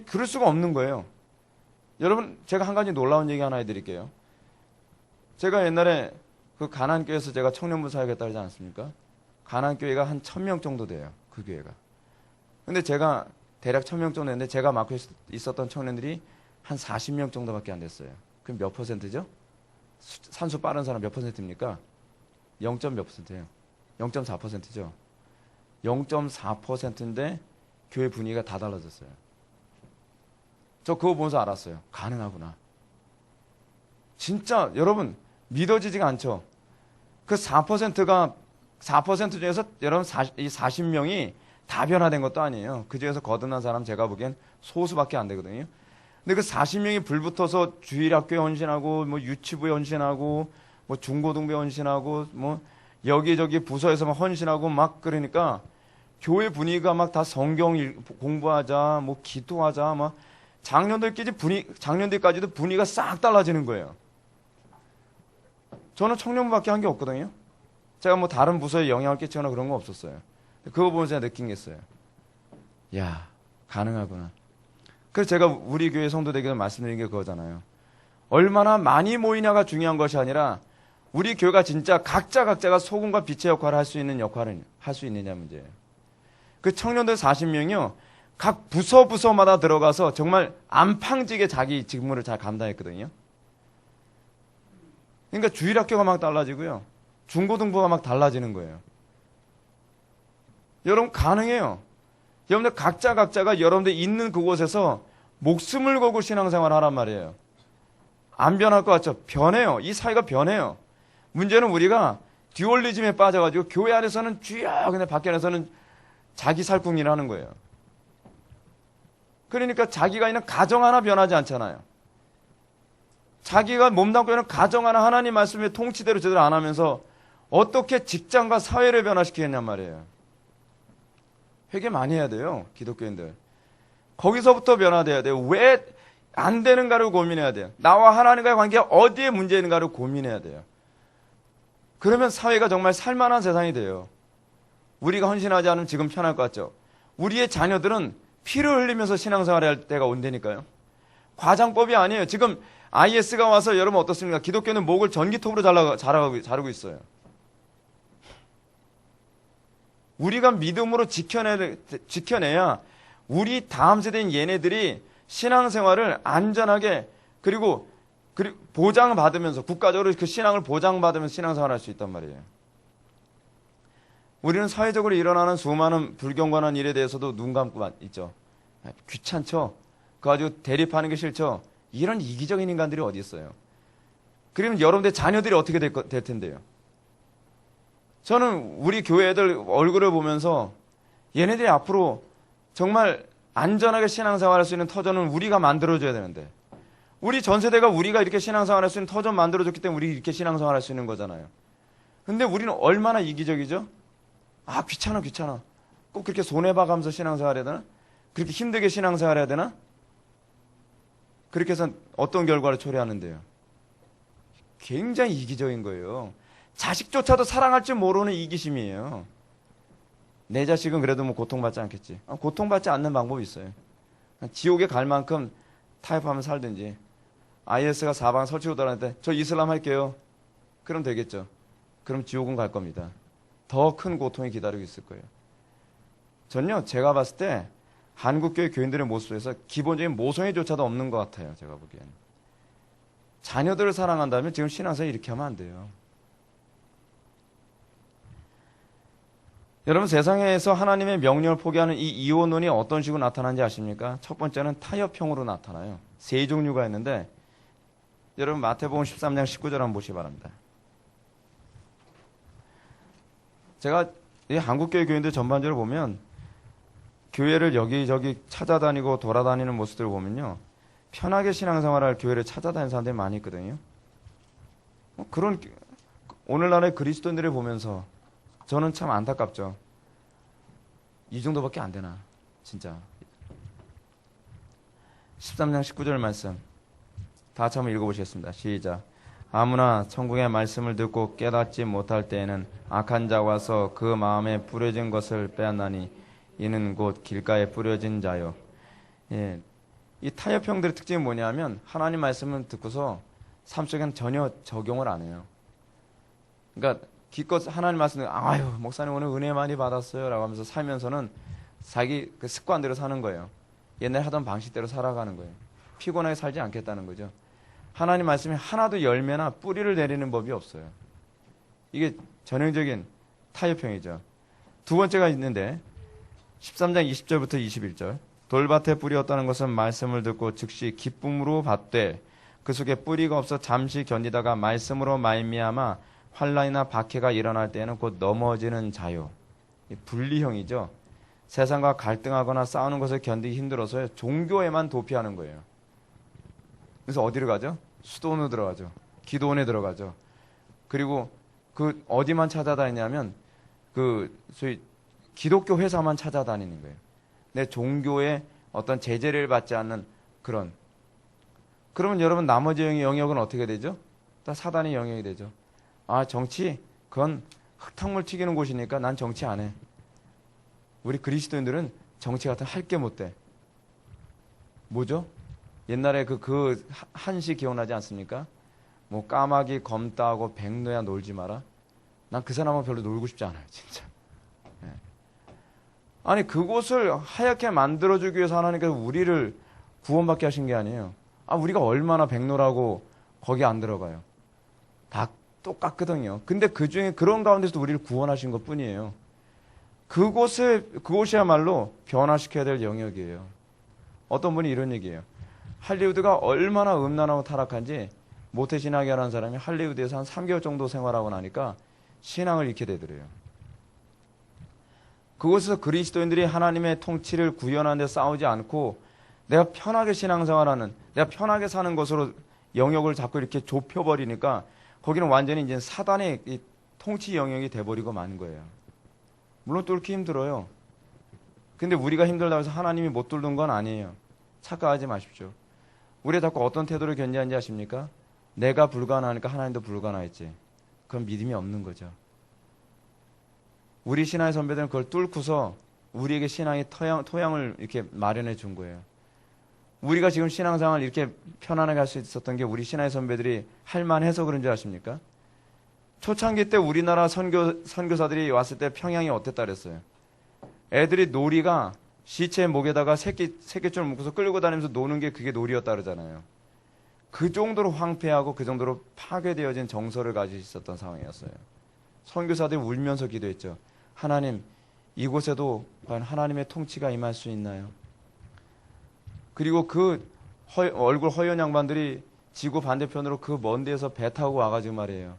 그럴 수가 없는 거예요. 여러분 제가 한 가지 놀라운 얘기 하나 해드릴게요. 제가 옛날에 그 가난교회에서 제가 청년부 사역했다 그러지 않았습니까? 가나안 교회가 한 1000명 정도 돼요. 그 교회가. 근데 제가 대략 1000명 정도 됐는데 제가 맡고 있었던 청년들이 한 40명 정도밖에 안 됐어요. 그럼 몇 퍼센트죠? 산수 빠른 사람 몇 퍼센트입니까? 0. 몇 퍼센트예요? 0.4%죠. 0.4%인데 교회 분위기가 다 달라졌어요. 저 그거 보면서 알았어요. 가능하구나. 진짜 여러분 믿어지지가 않죠. 그 4%가 4% 중에서 여러분 40명이 다 변화된 것도 아니에요. 그 중에서 거듭난 사람 제가 보기엔 소수밖에 안 되거든요. 근데 그 40명이 불붙어서 주일학교에 헌신하고 뭐 유치부에 헌신하고 뭐 중고등부에 헌신하고 뭐 여기저기 부서에서 막 헌신하고 막 그러니까 교회 분위기가 막 다 성경 공부하자 뭐 기도하자 막 작년들까지도 분위기가 싹 달라지는 거예요. 저는 청년부밖에 한 게 없거든요. 제가 뭐 다른 부서에 영향을 끼치거나 그런 거 없었어요. 그거 보면서 제가 느낀 게 있어요. 야, 가능하구나. 그래서 제가 우리 교회 성도들에게 말씀드린 게 그거잖아요. 얼마나 많이 모이냐가 중요한 것이 아니라 우리 교회가 진짜 각자가 소금과 빛의 역할을 할 수 있는 역할을 할 수 있느냐 문제예요. 그 청년들 40명이요. 각 부서마다 들어가서 정말 안팡지게 자기 직무를 잘 감당했거든요. 그러니까 주일학교가 막 달라지고요. 중고등부가 막 달라지는 거예요. 여러분 가능해요. 여러분들 각자가 여러분들 있는 그곳에서 목숨을 걸고 신앙생활을 하란 말이에요. 안 변할 것 같죠? 변해요. 이 사회가 변해요. 문제는 우리가 듀얼리즘에 빠져가지고 교회 안에서는 주여 근데 밖에 안에서는 자기 살궁리를 하는 거예요. 그러니까 자기가 있는 가정 하나 변하지 않잖아요. 자기가 몸담고 있는 가정 하나 하나님 말씀의 통치대로 제대로 안 하면서 어떻게 직장과 사회를 변화시키겠냔 말이에요. 회개 많이 해야 돼요. 기독교인들. 거기서부터 변화돼야 돼요. 왜 안 되는가를 고민해야 돼요. 나와 하나님과의 관계가 어디에 문제 있는가를 고민해야 돼요. 그러면 사회가 정말 살만한 세상이 돼요. 우리가 헌신하지 않으면 지금 편할 것 같죠. 우리의 자녀들은 피를 흘리면서 신앙생활을 할 때가 온다니까요. 과장법이 아니에요. 지금 IS가 와서 여러분 어떻습니까? 기독교는 목을 전기톱으로 자르고 있어요. 우리가 믿음으로 지켜내야 우리 다음 세대인 얘네들이 신앙생활을 안전하게 그리고 보장받으면서 국가적으로 그 신앙을 보장받으면서 신앙생활을 할 수 있단 말이에요. 우리는 사회적으로 일어나는 수많은 불경건한 일에 대해서도 눈 감고 있죠. 귀찮죠? 그거 가지고 대립하는 게 싫죠? 이런 이기적인 인간들이 어디 있어요? 그러면 여러분들 자녀들이 어떻게 될 텐데요? 저는 우리 교회 애들 얼굴을 보면서 얘네들이 앞으로 정말 안전하게 신앙생활 할 수 있는 터전은 우리가 만들어줘야 되는데 우리 전 세대가 우리가 이렇게 신앙생활 할 수 있는 터전 만들어줬기 때문에 우리 이렇게 신앙생활 할 수 있는 거잖아요. 근데 우리는 얼마나 이기적이죠? 아 귀찮아 꼭 그렇게 손해봐가면서 신앙생활 해야 되나? 그렇게 힘들게 신앙생활 해야 되나? 그렇게 해서 어떤 결과를 초래하는데요? 굉장히 이기적인 거예요. 자식조차도 사랑할 줄 모르는 이기심이에요. 내 자식은 그래도 뭐 고통받지 않겠지. 고통받지 않는 방법이 있어요. 지옥에 갈 만큼 타협하면 살든지. IS가 사방 설치고 들어갔는데 저 이슬람 할게요. 그럼 되겠죠. 그럼 지옥은 갈 겁니다. 더 큰 고통이 기다리고 있을 거예요. 전요 제가 봤을 때 한국교회 교인들의 모습 속에서 기본적인 모성애조차도 없는 것 같아요. 제가 보기엔. 자녀들을 사랑한다면 지금 신앙생활 이렇게 하면 안 돼요. 여러분 세상에서 하나님의 명령을 포기하는 이 이혼론이 어떤 식으로 나타나는지 아십니까? 첫 번째는 타협형으로 나타나요. 세 종류가 있는데 여러분 마태복음 13장 19절 한번 보시기 바랍니다. 제가 이 한국교회 교인들 전반적으로 보면 교회를 여기저기 찾아다니고 돌아다니는 모습들을 보면요. 편하게 신앙생활할 교회를 찾아다니는 사람들이 많이 있거든요. 그런 오늘날의 그리스도인들을 보면서 저는 참 안타깝죠. 이 정도밖에 안 되나 진짜. 13장 19절 말씀 다 같이 한번 읽어보시겠습니다. 시작. 아무나 천국의 말씀을 듣고 깨닫지 못할 때에는 악한 자가 와서 그 마음에 뿌려진 것을 빼앗나니 이는 곧 길가에 뿌려진 자요. 예, 이 타협형들의 특징이 뭐냐면 하나님 말씀을 듣고서 삶 속에는 전혀 적용을 안 해요. 그러니까 기껏 하나님 말씀, 아유, 목사님 오늘 은혜 많이 받았어요. 라고 하면서 살면서는 자기 그 습관대로 사는 거예요. 옛날 하던 방식대로 살아가는 거예요. 피곤하게 살지 않겠다는 거죠. 하나님 말씀이 하나도 열매나 뿌리를 내리는 법이 없어요. 이게 전형적인 타협형이죠. 두 번째가 있는데 13장 20절부터 21절. 돌밭에 뿌리 없다는 것은 말씀을 듣고 즉시 기쁨으로 받되 그 속에 뿌리가 없어 잠시 견디다가 말씀으로 말미암아 환난이나 박해가 일어날 때에는 곧 넘어지는 자요. 분리형이죠. 세상과 갈등하거나 싸우는 것을 견디기 힘들어서 종교에만 도피하는 거예요. 그래서 어디로 가죠? 수도원으로 들어가죠. 기도원에 들어가죠. 그리고 그 어디만 찾아다니냐면 그 소위 기독교 회사만 찾아다니는 거예요. 내 종교의 어떤 제재를 받지 않는 그런. 그러면 여러분 나머지 영역은 어떻게 되죠? 다 사단의 영역이 되죠. 아, 정치? 그건 흙탕물 튀기는 곳이니까 난 정치 안 해. 우리 그리스도인들은 정치 같은 할 게 못 돼. 뭐죠? 옛날에 그 한시 기억나지 않습니까? 뭐 까마귀 검다하고 백노야 놀지 마라. 난 그 사람하고 별로 놀고 싶지 않아요, 진짜. 네. 아니 그곳을 하얗게 만들어주기 위해서 하나님께서 우리를 구원받게 하신 게 아니에요. 아, 우리가 얼마나 백노라고 거기 안 들어가요. 다 똑같거든요. 근데 그 중에 그런 가운데서도 우리를 구원하신 것 뿐이에요. 그곳이야말로 변화시켜야 될 영역이에요. 어떤 분이 이런 얘기예요. 할리우드가 얼마나 음란하고 타락한지 모태신앙이 하는 사람이 할리우드에서 한 3개월 정도 생활하고 나니까 신앙을 잃게 되더래요. 그곳에서 그리스도인들이 하나님의 통치를 구현하는 데 싸우지 않고 내가 편하게 신앙생활하는, 내가 편하게 사는 것으로 영역을 자꾸 이렇게 좁혀버리니까 거기는 완전히 이제 사단의 이 통치 영역이 돼버리고 마는 거예요. 물론 뚫기 힘들어요. 근데 우리가 힘들다고 해서 하나님이 못 뚫는 건 아니에요. 착각하지 마십시오. 우리가 자꾸 어떤 태도를 견지하는지 아십니까? 내가 불가능하니까 하나님도 불가능했지. 그건 믿음이 없는 거죠. 우리 신앙의 선배들은 그걸 뚫고서 우리에게 신앙의 토양을 이렇게 마련해 준 거예요. 우리가 지금 신앙생활을 이렇게 편안하게 할 수 있었던 게 우리 신앙의 선배들이 할 만해서 그런 줄 아십니까? 초창기 때 우리나라 선교사들이 왔을 때 평양이 어땠다 그랬어요? 애들이 놀이가 시체 목에다가 새끼줄 묶어서 끌고 다니면서 노는 게 그게 놀이였다 그러잖아요. 그 정도로 황폐하고 그 정도로 파괴되어진 정서를 가지고 있었던 상황이었어요. 선교사들이 울면서 기도했죠. 하나님, 이곳에도 과연 하나님의 통치가 임할 수 있나요? 그리고 그 얼굴 허연 양반들이 지구 반대편으로 그 먼 데에서 배 타고 와가지고 말이에요.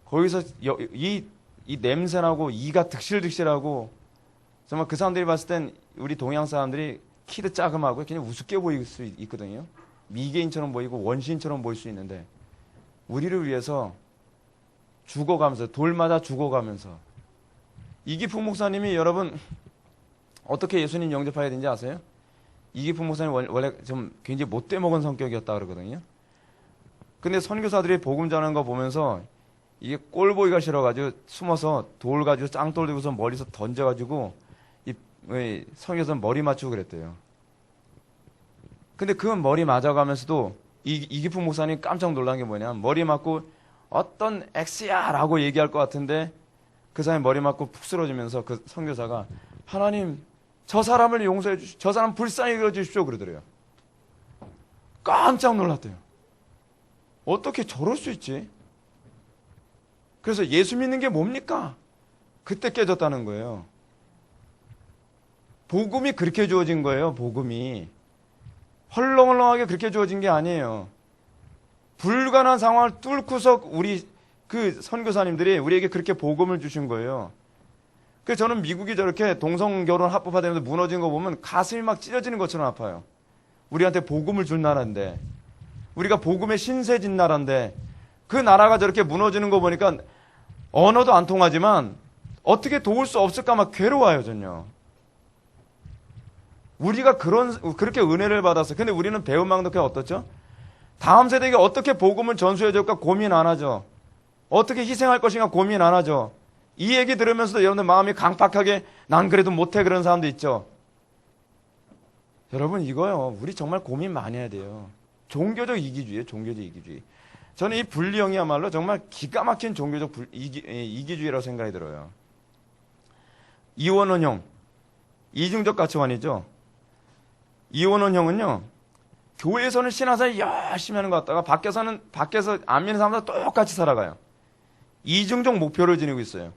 거기서 이 냄새나고 이가 득실득실하고 정말 그 사람들이 봤을 땐 우리 동양 사람들이 키도 작음하고 그냥 우습게 보일 수 있거든요. 미개인처럼 보이고 원시인처럼 보일 수 있는데 우리를 위해서 죽어가면서 돌 맞아 죽어가면서 이기풍 목사님이 여러분 어떻게 예수님 영접해야 되는지 아세요? 이기풍 목사님 원래 좀 굉장히 못돼 먹은 성격이었다 그러거든요. 근데 선교사들이 복음 전하는 거 보면서 이게 꼴 보기가 싫어가지고 숨어서 돌 가지고 짱돌 들고서 머리에서 던져가지고 이 선교사 머리 맞추고 그랬대요. 근데 그 머리 맞아가면서도 이기풍 목사님 깜짝 놀란 게 뭐냐면 머리 맞고 어떤 X야 라고 얘기할 것 같은데 그 사람이 머리 맞고 푹 쓰러지면서 그 선교사가 하나님 저 사람을 용서해 주십시오. 저 사람 불쌍히 여겨 주십시오 그러더래요. 깜짝 놀랐대요. 어떻게 저럴 수 있지? 그래서 예수 믿는 게 뭡니까? 그때 깨졌다는 거예요. 복음이 그렇게 주어진 거예요. 복음이. 헐렁헐렁하게 그렇게 주어진 게 아니에요. 불가능한 상황을 뚫고서 우리 그 선교사님들이 우리에게 그렇게 복음을 주신 거예요. 그래서 저는 미국이 저렇게 동성결혼 합법화되면서 무너진 거 보면 가슴이 막 찢어지는 것처럼 아파요. 우리한테 복음을 준 나라인데 우리가 복음의 신세진 나라인데 그 나라가 저렇게 무너지는 거 보니까 언어도 안 통하지만 어떻게 도울 수 없을까 막 괴로워요 전요. 우리가 그렇게 은혜를 받았어요. 근데 우리는 배은망덕해 어떻죠? 다음 세대에게 어떻게 복음을 전수해 줄까 고민 안 하죠. 어떻게 희생할 것인가 고민 안 하죠. 이 얘기 들으면서도 여러분들 마음이 강팍하게 난 그래도 못해 그런 사람도 있죠. 여러분 이거요. 우리 정말 고민 많이 해야 돼요. 종교적 이기주의예요. 종교적 이기주의. 저는 이 분리형이야말로 정말 기가 막힌 종교적 이기주의라고 생각이 들어요. 이원원형, 이중적 가치관이죠. 이원원형은요, 교회에서는 신앙생활 열심히 하는 것 같다가 밖에서 안 믿는 사람들 똑같이 살아가요. 이중적 목표를 지니고 있어요.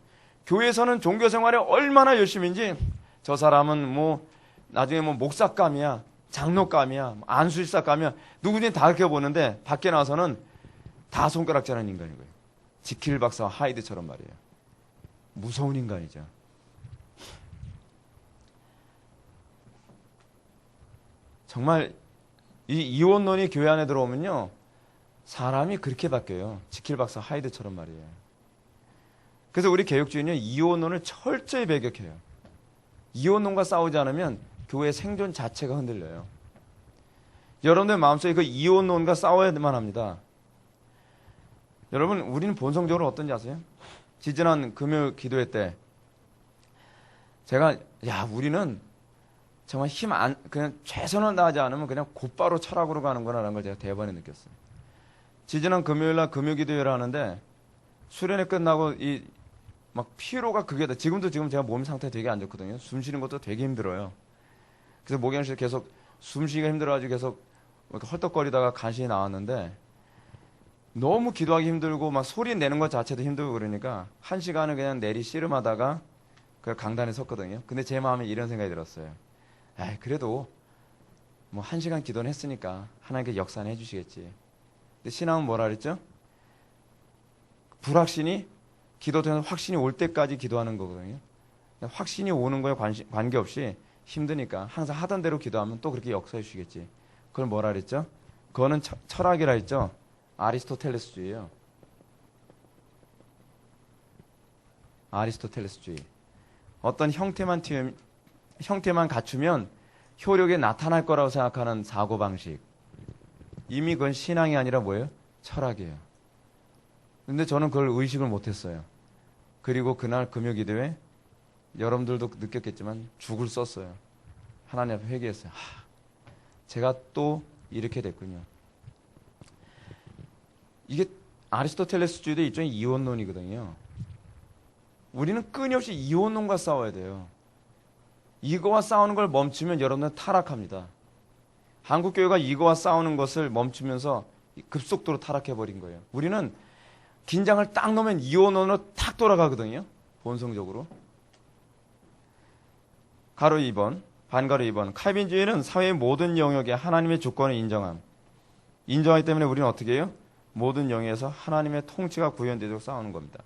교회에서는 종교 생활에 얼마나 열심인지 저 사람은 뭐 나중에 뭐 목사감이야, 장로감이야, 안수일사감이야 누구든지 다 그렇게 보는데 밖에 나와서는 다 손가락질하는 인간인 거예요. 지킬 박사와 하이드처럼 말이에요. 무서운 인간이죠. 정말 이 이원론이 교회 안에 들어오면요, 사람이 그렇게 바뀌어요. 지킬 박사 하이드처럼 말이에요. 그래서 우리 개혁주의는 이원론을 철저히 배격해요. 이원론과 싸우지 않으면 교회의 생존 자체가 흔들려요. 여러분들 마음속에 그 이원론과 싸워야만 합니다. 여러분, 우리는 본성적으로 어떤지 아세요? 지지난 금요일 기도회 때 제가 우리는 정말 그냥 최선을 다하지 않으면 그냥 곧바로 철학으로 가는구나라는 걸 제가 대번에 느꼈어요. 지지난 금요일날 금요기도회를 하는데 수련회 끝나고 막 피로가 극에다. 지금 제가 몸 상태 되게 안 좋거든요. 숨 쉬는 것도 되게 힘들어요. 그래서 목욕실 계속 숨 쉬기가 힘들어가지고 계속 헐떡거리다가 간신히 나왔는데 너무 기도하기 힘들고 막 소리 내는 것 자체도 힘들고 그러니까 1시간을 그냥 내리 씨름하다가 그 강단에 섰거든요. 근데 제 마음에 이런 생각이 들었어요. 그래도 뭐 1시간 기도는 했으니까 하나님께 역사는 해주시겠지. 근데 신앙은 뭐라 그랬죠? 불확신이 기도 통해서 확신이 올 때까지 기도하는 거거든요. 확신이 오는 거에 관계없이 힘드니까 항상 하던 대로 기도하면 또 그렇게 역사해 주시겠지. 그걸 뭐라 그랬죠? 그거는 철학이라 했죠. 아리스토텔레스주의예요. 아리스토텔레스주의. 어떤 형태만 갖추면 효력이 나타날 거라고 생각하는 사고방식. 이미 그건 신앙이 아니라 뭐예요? 철학이에요. 근데 저는 그걸 의식을 못했어요. 그리고 그날 금요기도회 여러분들도 느꼈겠지만 죽을 썼어요. 하나님 앞에 회개했어요. 제가 또 이렇게 됐군요. 이게 아리스토텔레스주의도 일종의 이원론이거든요. 우리는 끊임없이 이원론과 싸워야 돼요. 이거와 싸우는 걸 멈추면 여러분은 타락합니다. 한국교회가 이거와 싸우는 것을 멈추면서 급속도로 타락해버린 거예요. 우리는 긴장을 딱 넣으면 이원론으로 탁 돌아가거든요. 본성적으로. 가로 2번, 반가로 2번. 칼빈주의는 사회의 모든 영역에 하나님의 주권을 인정하기 때문에 우리는 어떻게 해요? 모든 영역에서 하나님의 통치가 구현되도록 싸우는 겁니다.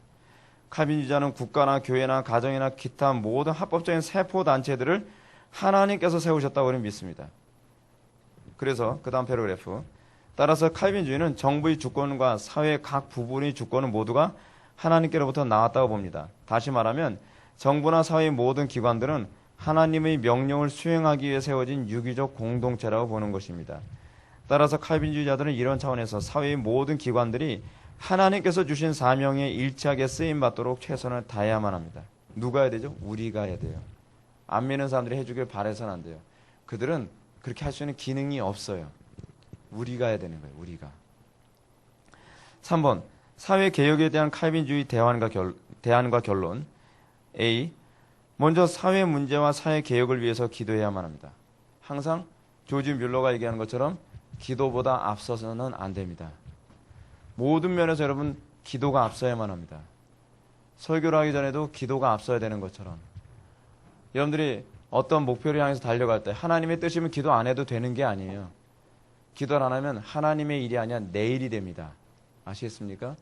칼빈주의자는 국가나 교회나 가정이나 기타 모든 합법적인 세포단체들을 하나님께서 세우셨다고 우리는 믿습니다. 그래서 그 다음 패러그래프. 따라서 칼빈주의는 정부의 주권과 사회의 각 부분의 주권은 모두가 하나님께로부터 나왔다고 봅니다. 다시 말하면 정부나 사회의 모든 기관들은 하나님의 명령을 수행하기 위해 세워진 유기적 공동체라고 보는 것입니다. 따라서 칼빈주의자들은 이런 차원에서 사회의 모든 기관들이 하나님께서 주신 사명에 일치하게 쓰임받도록 최선을 다해야만 합니다. 누가 해야 되죠? 우리가 해야 돼요. 안 믿는 사람들이 해주길 바라서는 안 돼요. 그들은 그렇게 할 수 있는 기능이 없어요. 우리가 해야 되는 거예요. 우리가. 3번. 사회개혁에 대한 칼빈주의 대안과 결론. A. 먼저 사회 문제와 사회개혁을 위해서 기도해야만 합니다. 항상 조지 뮬러가 얘기하는 것처럼 기도보다 앞서서는 안 됩니다. 모든 면에서 여러분 기도가 앞서야만 합니다. 설교를 하기 전에도 기도가 앞서야 되는 것처럼 여러분들이 어떤 목표를 향해서 달려갈 때 하나님의 뜻이면 기도 안 해도 되는 게 아니에요. 기도를 안 하면 하나님의 일이 아니라 내 일이 됩니다. 아시겠습니까?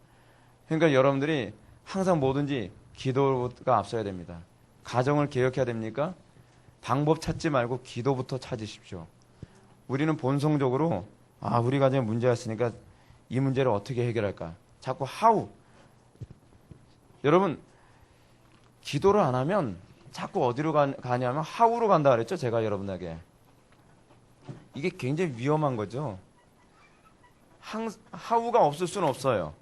그러니까 여러분들이 항상 뭐든지 기도가 앞서야 됩니다. 가정을 개혁해야 됩니까? 방법 찾지 말고 기도부터 찾으십시오. 우리는 본성적으로 우리 가정에 문제가 있으니까 이 문제를 어떻게 해결할까? 자꾸 how. 여러분 기도를 안 하면 자꾸 어디로 가냐면 how로 간다 그랬죠? 제가 여러분에게. 이게 굉장히 위험한 거죠. how가 없을 수는 없어요.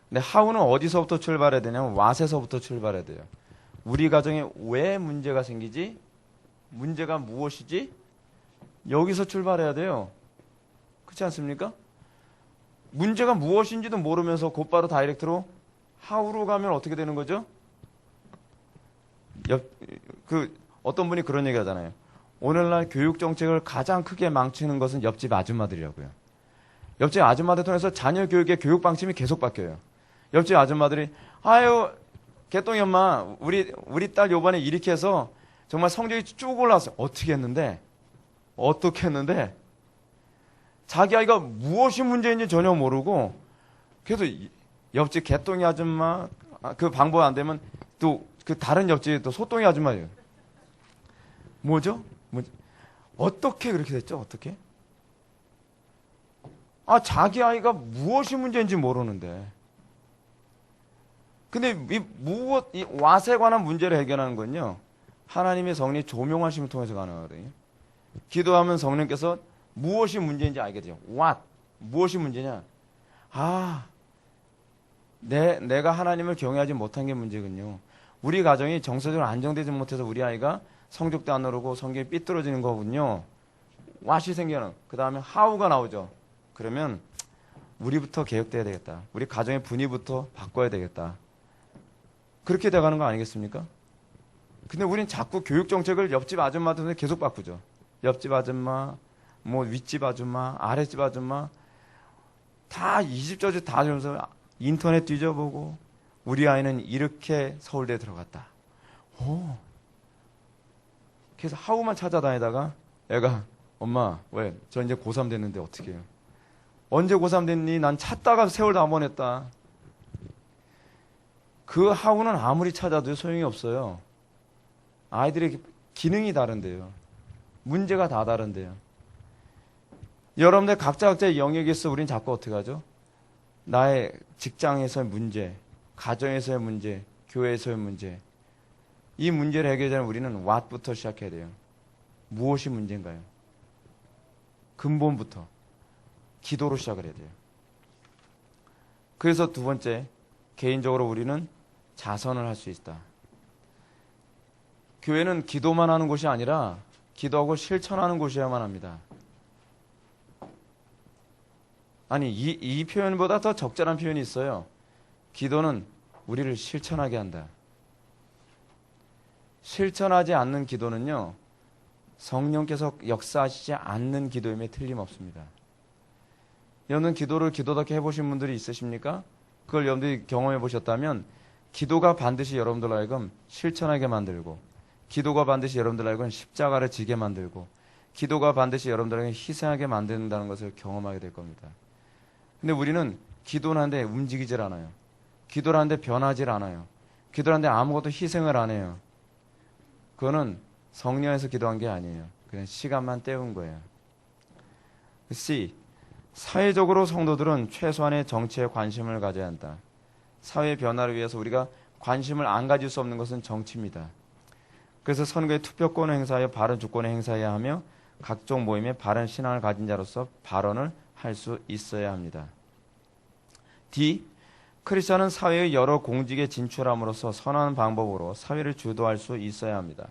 근데 how는 어디서부터 출발해야 되냐면 what에서부터 출발해야 돼요. 우리 가정에 왜 문제가 생기지? 문제가 무엇이지? 여기서 출발해야 돼요. 그렇지 않습니까? 문제가 무엇인지도 모르면서 곧바로 다이렉트로 how로 가면 어떻게 되는 거죠? 어떤 분이 그런 얘기 하잖아요. 오늘날 교육 정책을 가장 크게 망치는 것은 옆집 아줌마들이라고요. 옆집 아줌마들 통해서 자녀 교육의 교육 방침이 계속 바뀌어요. 옆집 아줌마들이 아유 개똥이 엄마 우리 딸 요번에 이렇게 해서 정말 성적이 쭉 올라왔어요. 어떻게 했는데 자기 아이가 무엇이 문제인지 전혀 모르고 그래서 옆집 개똥이 아줌마 그 방법 안 되면 또 그 다른 옆집 또 소똥이 아줌마예요. 뭐죠? 어떻게 그렇게 됐죠? 어떻게? 자기 아이가 무엇이 문제인지 모르는데. 근데 이 왓에 관한 문제를 해결하는 건요. 하나님의 성령이 조명하심을 통해서 가능하거든요. 기도하면 성령께서 무엇이 문제인지 알게 돼요. what? 무엇이 문제냐? 내가 하나님을 경외하지 못한 게 문제군요. 우리 가정이 정서적으로 안정되지 못해서 우리 아이가 성적도 안 오르고 성경이 삐뚤어지는 거군요. what이 생겨는. 그 다음에 how가 나오죠. 그러면 우리부터 개혁돼야 되겠다. 우리 가정의 분위부터 바꿔야 되겠다. 그렇게 돼가는 거 아니겠습니까? 근데 우린 자꾸 교육 정책을 옆집 아줌마들한테 계속 바꾸죠. 옆집 아줌마, 뭐 윗집 아줌마, 아랫집 아줌마 다 이 집 저 집 다 하면서 인터넷 뒤져보고 우리 아이는 이렇게 서울대에 들어갔다. 그래서 하우만 찾아다니다가 애가 엄마 왜? 저 이제 고3 됐는데 어떻게 해요? 언제 고3 됐니? 난 찾다가 세월 다 보냈다. 그 하우는 아무리 찾아도 소용이 없어요. 아이들의 기능이 다른데요. 문제가 다 다른데요. 여러분들 각자의 영역에서 우린 자꾸 어떻게 하죠? 나의 직장에서의 문제, 가정에서의 문제, 교회에서의 문제. 이 문제를 해결하려면 우리는 what부터 시작해야 돼요. 무엇이 문제인가요? 근본부터. 기도로 시작을 해야 돼요. 그래서 두 번째, 개인적으로 우리는 자선을 할 수 있다. 교회는 기도만 하는 곳이 아니라 기도하고 실천하는 곳이어야만 합니다. 아니, 이 표현보다 더 적절한 표현이 있어요. 기도는 우리를 실천하게 한다. 실천하지 않는 기도는요, 성령께서 역사하시지 않는 기도임에 틀림없습니다. 여러분 기도를 기도답게 해보신 분들이 있으십니까? 그걸 여러분들이 경험해 보셨다면 기도가 반드시 여러분들 하여금 실천하게 만들고, 기도가 반드시 여러분들 하여금 십자가를 지게 만들고, 기도가 반드시 여러분들 하여금 희생하게 만든다는 것을 경험하게 될 겁니다. 근데 우리는 기도를 하는데 움직이질 않아요. 기도를 하는데 변하질 않아요. 기도를 하는데 아무것도 희생을 안 해요. 그거는 성령에서 기도한 게 아니에요. 그냥 시간만 때운 거예요. C. 사회적으로 성도들은 최소한의 정치에 관심을 가져야 한다. 사회 변화를 위해서 우리가 관심을 안 가질 수 없는 것은 정치입니다. 그래서 선거에 투표권을 행사하여 바른 주권을 행사해야 하며 각종 모임에 바른 신앙을 가진 자로서 발언을 할 수 있어야 합니다. D. 크리스천은 사회의 여러 공직에 진출함으로써 선한 방법으로 사회를 주도할 수 있어야 합니다.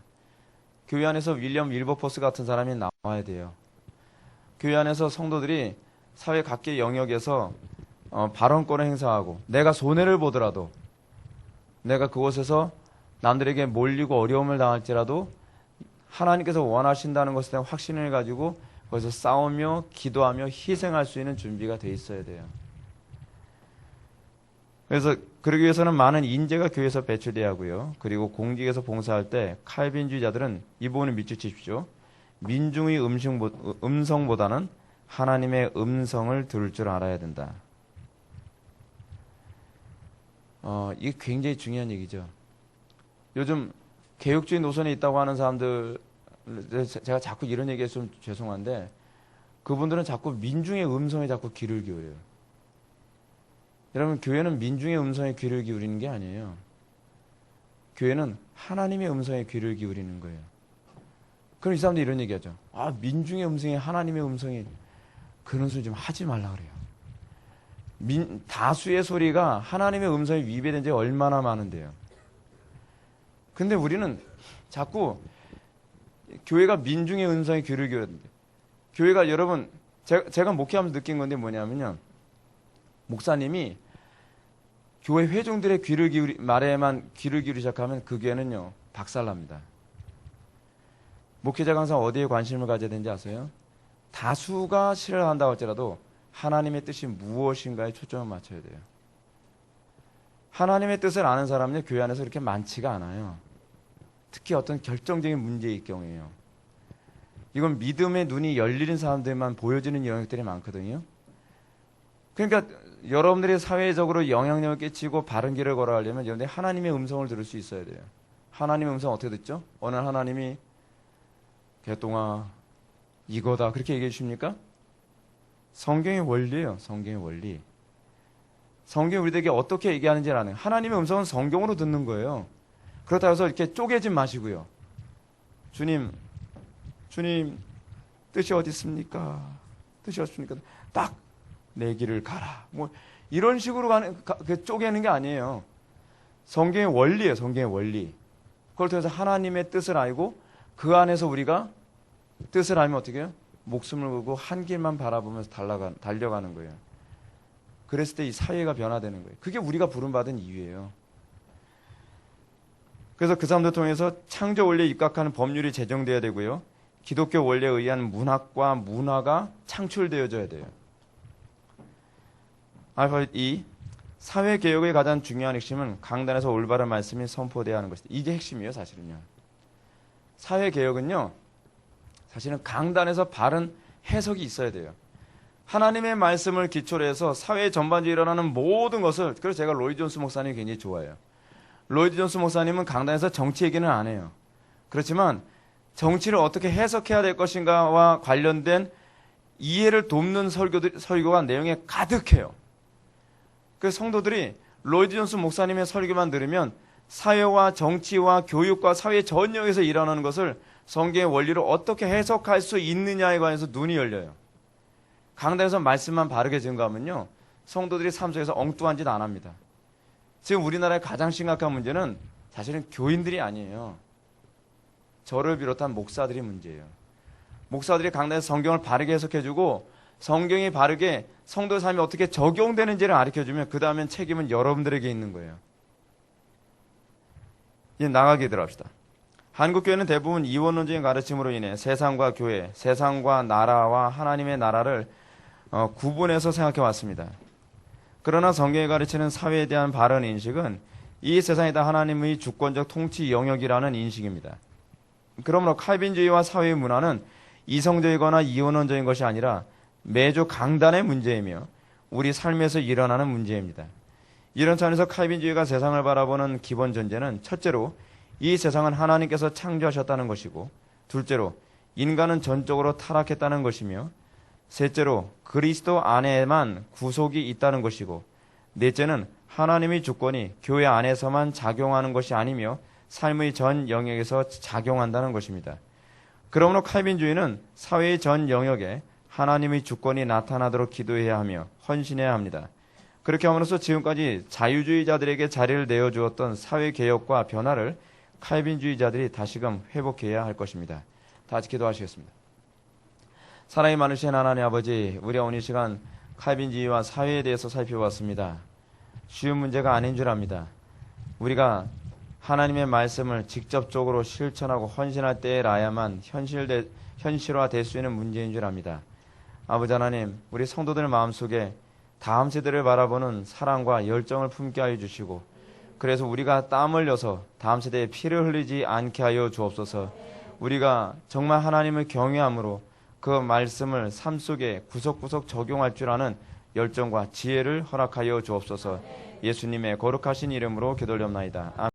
교회 안에서 윌리엄 윌버포스 같은 사람이 나와야 돼요. 교회 안에서 성도들이 사회 각계 영역에서 발언권을 행사하고, 내가 손해를 보더라도, 내가 그곳에서 남들에게 몰리고 어려움을 당할지라도 하나님께서 원하신다는 것에 대한 확신을 가지고 거기서 싸우며 기도하며 희생할 수 있는 준비가 돼 있어야 돼요. 그래서 그러기 위해서는 많은 인재가 교회에서 배출돼야 하고요. 그리고 공직에서 봉사할 때 칼빈주의자들은 이 부분을 밑줄치십시오. 민중의 음성보다는 하나님의 음성을 들을 줄 알아야 된다. 이게 굉장히 중요한 얘기죠. 요즘 개혁주의 노선에 있다고 하는 사람들, 제가 자꾸 이런 얘기해서 좀 죄송한데, 그분들은 자꾸 민중의 음성에 자꾸 귀를 기울여요. 여러분, 교회는 민중의 음성에 귀를 기울이는 게 아니에요. 교회는 하나님의 음성에 귀를 기울이는 거예요. 그럼 이 사람들이 이런 얘기하죠. 민중의 음성이 하나님의 음성이, 그런 소리 좀 하지 말라 그래요. 다수의 소리가 하나님의 음성에 위배된 적이 얼마나 많은데요. 근데 우리는 자꾸 교회가 민중의 음성에 귀를 기울였는데, 교회가 여러분, 제가 목회하면서 느낀 건데 뭐냐면요. 목사님이 교회 회중들의 말에만 귀를 기울이기 시작하면 그 교회는요, 박살납니다. 목회자가 항상 어디에 관심을 가져야 되는지 아세요? 다수가 싫어한다고 할지라도 하나님의 뜻이 무엇인가에 초점을 맞춰야 돼요. 하나님의 뜻을 아는 사람은요, 교회 안에서 그렇게 많지가 않아요. 특히 어떤 결정적인 문제일 경우에요. 이건 믿음의 눈이 열리는 사람들만 보여지는 영역들이 많거든요. 그러니까 여러분들이 사회적으로 영향력을 끼치고 바른 길을 걸어가려면 여러분들이 하나님의 음성을 들을 수 있어야 돼요. 하나님의 음성 어떻게 듣죠? 어느 날 하나님이 개똥아 이거다 그렇게 얘기해 주십니까? 성경의 원리예요. 성경의 원리. 성경이 우리에게 어떻게 얘기하는지 아는 하나님의 음성은 성경으로 듣는 거예요. 그렇다고 해서 이렇게 쪼개지 마시고요. 주님 뜻이 어디 있습니까? 뜻이 어디 있습니까? 딱 내 길을 가라. 뭐 이런 식으로 쪼개는 게 아니에요. 성경의 원리예요. 성경의 원리. 그걸 통해서 하나님의 뜻을 알고 그 안에서 우리가 뜻을 알면 어떻게 해요? 목숨을 걸고 한 길만 바라보면서 달려가는 거예요. 그랬을 때 이 사회가 변화되는 거예요. 그게 우리가 부름받은 이유예요. 그래서 그 사람들 통해서 창조 원리에 입각하는 법률이 제정되어야 되고요. 기독교 원리에 의한 문학과 문화가 창출되어져야 돼요. 알파벳 E, 사회개혁의 가장 중요한 핵심은 강단에서 올바른 말씀이 선포되어야 하는 것이다. 이게 핵심이에요, 사실은요. 사회개혁은요, 사실은 강단에서 바른 해석이 있어야 돼요. 하나님의 말씀을 기초로 해서 사회 전반적으로 일어나는 모든 것을, 그래서 제가 로이드 존스 목사님이 굉장히 좋아해요. 로이드 존스 목사님은 강단에서 정치 얘기는 안 해요. 그렇지만 정치를 어떻게 해석해야 될 것인가와 관련된 이해를 돕는 설교가 내용에 가득해요. 그래서 성도들이 로이드 존스 목사님의 설교만 들으면 사회와 정치와 교육과 사회 전역에서 일어나는 것을 성경의 원리로 어떻게 해석할 수 있느냐에 관해서 눈이 열려요. 강단에서 말씀만 바르게 증거하면요, 성도들이 삶 속에서 엉뚱한 짓 안 합니다. 지금 우리나라의 가장 심각한 문제는 사실은 교인들이 아니에요. 저를 비롯한 목사들이 문제예요. 목사들이 강단에서 성경을 바르게 해석해주고 성경이 바르게 성도의 삶이 어떻게 적용되는지를 가르쳐주면 그 다음엔 책임은 여러분들에게 있는 거예요. 이제 나가게 들어갑시다. 한국교회는 대부분 이원론적인 가르침으로 인해 세상과 교회, 세상과 나라와 하나님의 나라를 구분해서 생각해 왔습니다. 그러나 성경이 가르치는 사회에 대한 바른 인식은 이 세상이 다 하나님의 주권적 통치 영역이라는 인식입니다. 그러므로 칼빈주의와 사회의 문화는 이성적이거나 이원론적인 것이 아니라 매주 강단의 문제이며 우리 삶에서 일어나는 문제입니다. 이런 차원에서 칼빈주의가 세상을 바라보는 기본 전제는 첫째로 이 세상은 하나님께서 창조하셨다는 것이고, 둘째로 인간은 전적으로 타락했다는 것이며, 셋째로 그리스도 안에만 구속이 있다는 것이고, 넷째는 하나님의 주권이 교회 안에서만 작용하는 것이 아니며 삶의 전 영역에서 작용한다는 것입니다. 그러므로 칼빈주의는 사회의 전 영역에 하나님의 주권이 나타나도록 기도해야 하며 헌신해야 합니다. 그렇게 함으로써 지금까지 자유주의자들에게 자리를 내어주었던 사회개혁과 변화를 칼빈주의자들이 다시금 회복해야 할 것입니다. 다 같이 기도하시겠습니다. 사랑이 많으신 하나님 아버지, 우리가 오늘 이 시간 칼빈주의와 사회에 대해서 살펴봤습니다. 쉬운 문제가 아닌 줄 압니다. 우리가 하나님의 말씀을 직접적으로 실천하고 헌신할 때라야만 현실화될 수 있는 문제인 줄 압니다. 아버지 하나님, 우리 성도들 마음속에 다음 세대를 바라보는 사랑과 열정을 품게 하여 주시고, 그래서 우리가 땀 흘려서 다음 세대에 피를 흘리지 않게 하여 주옵소서. 우리가 정말 하나님을 경외함으로 그 말씀을 삶 속에 구석구석 적용할 줄 아는 열정과 지혜를 허락하여 주옵소서. 예수님의 거룩하신 이름으로 기도드립나이다.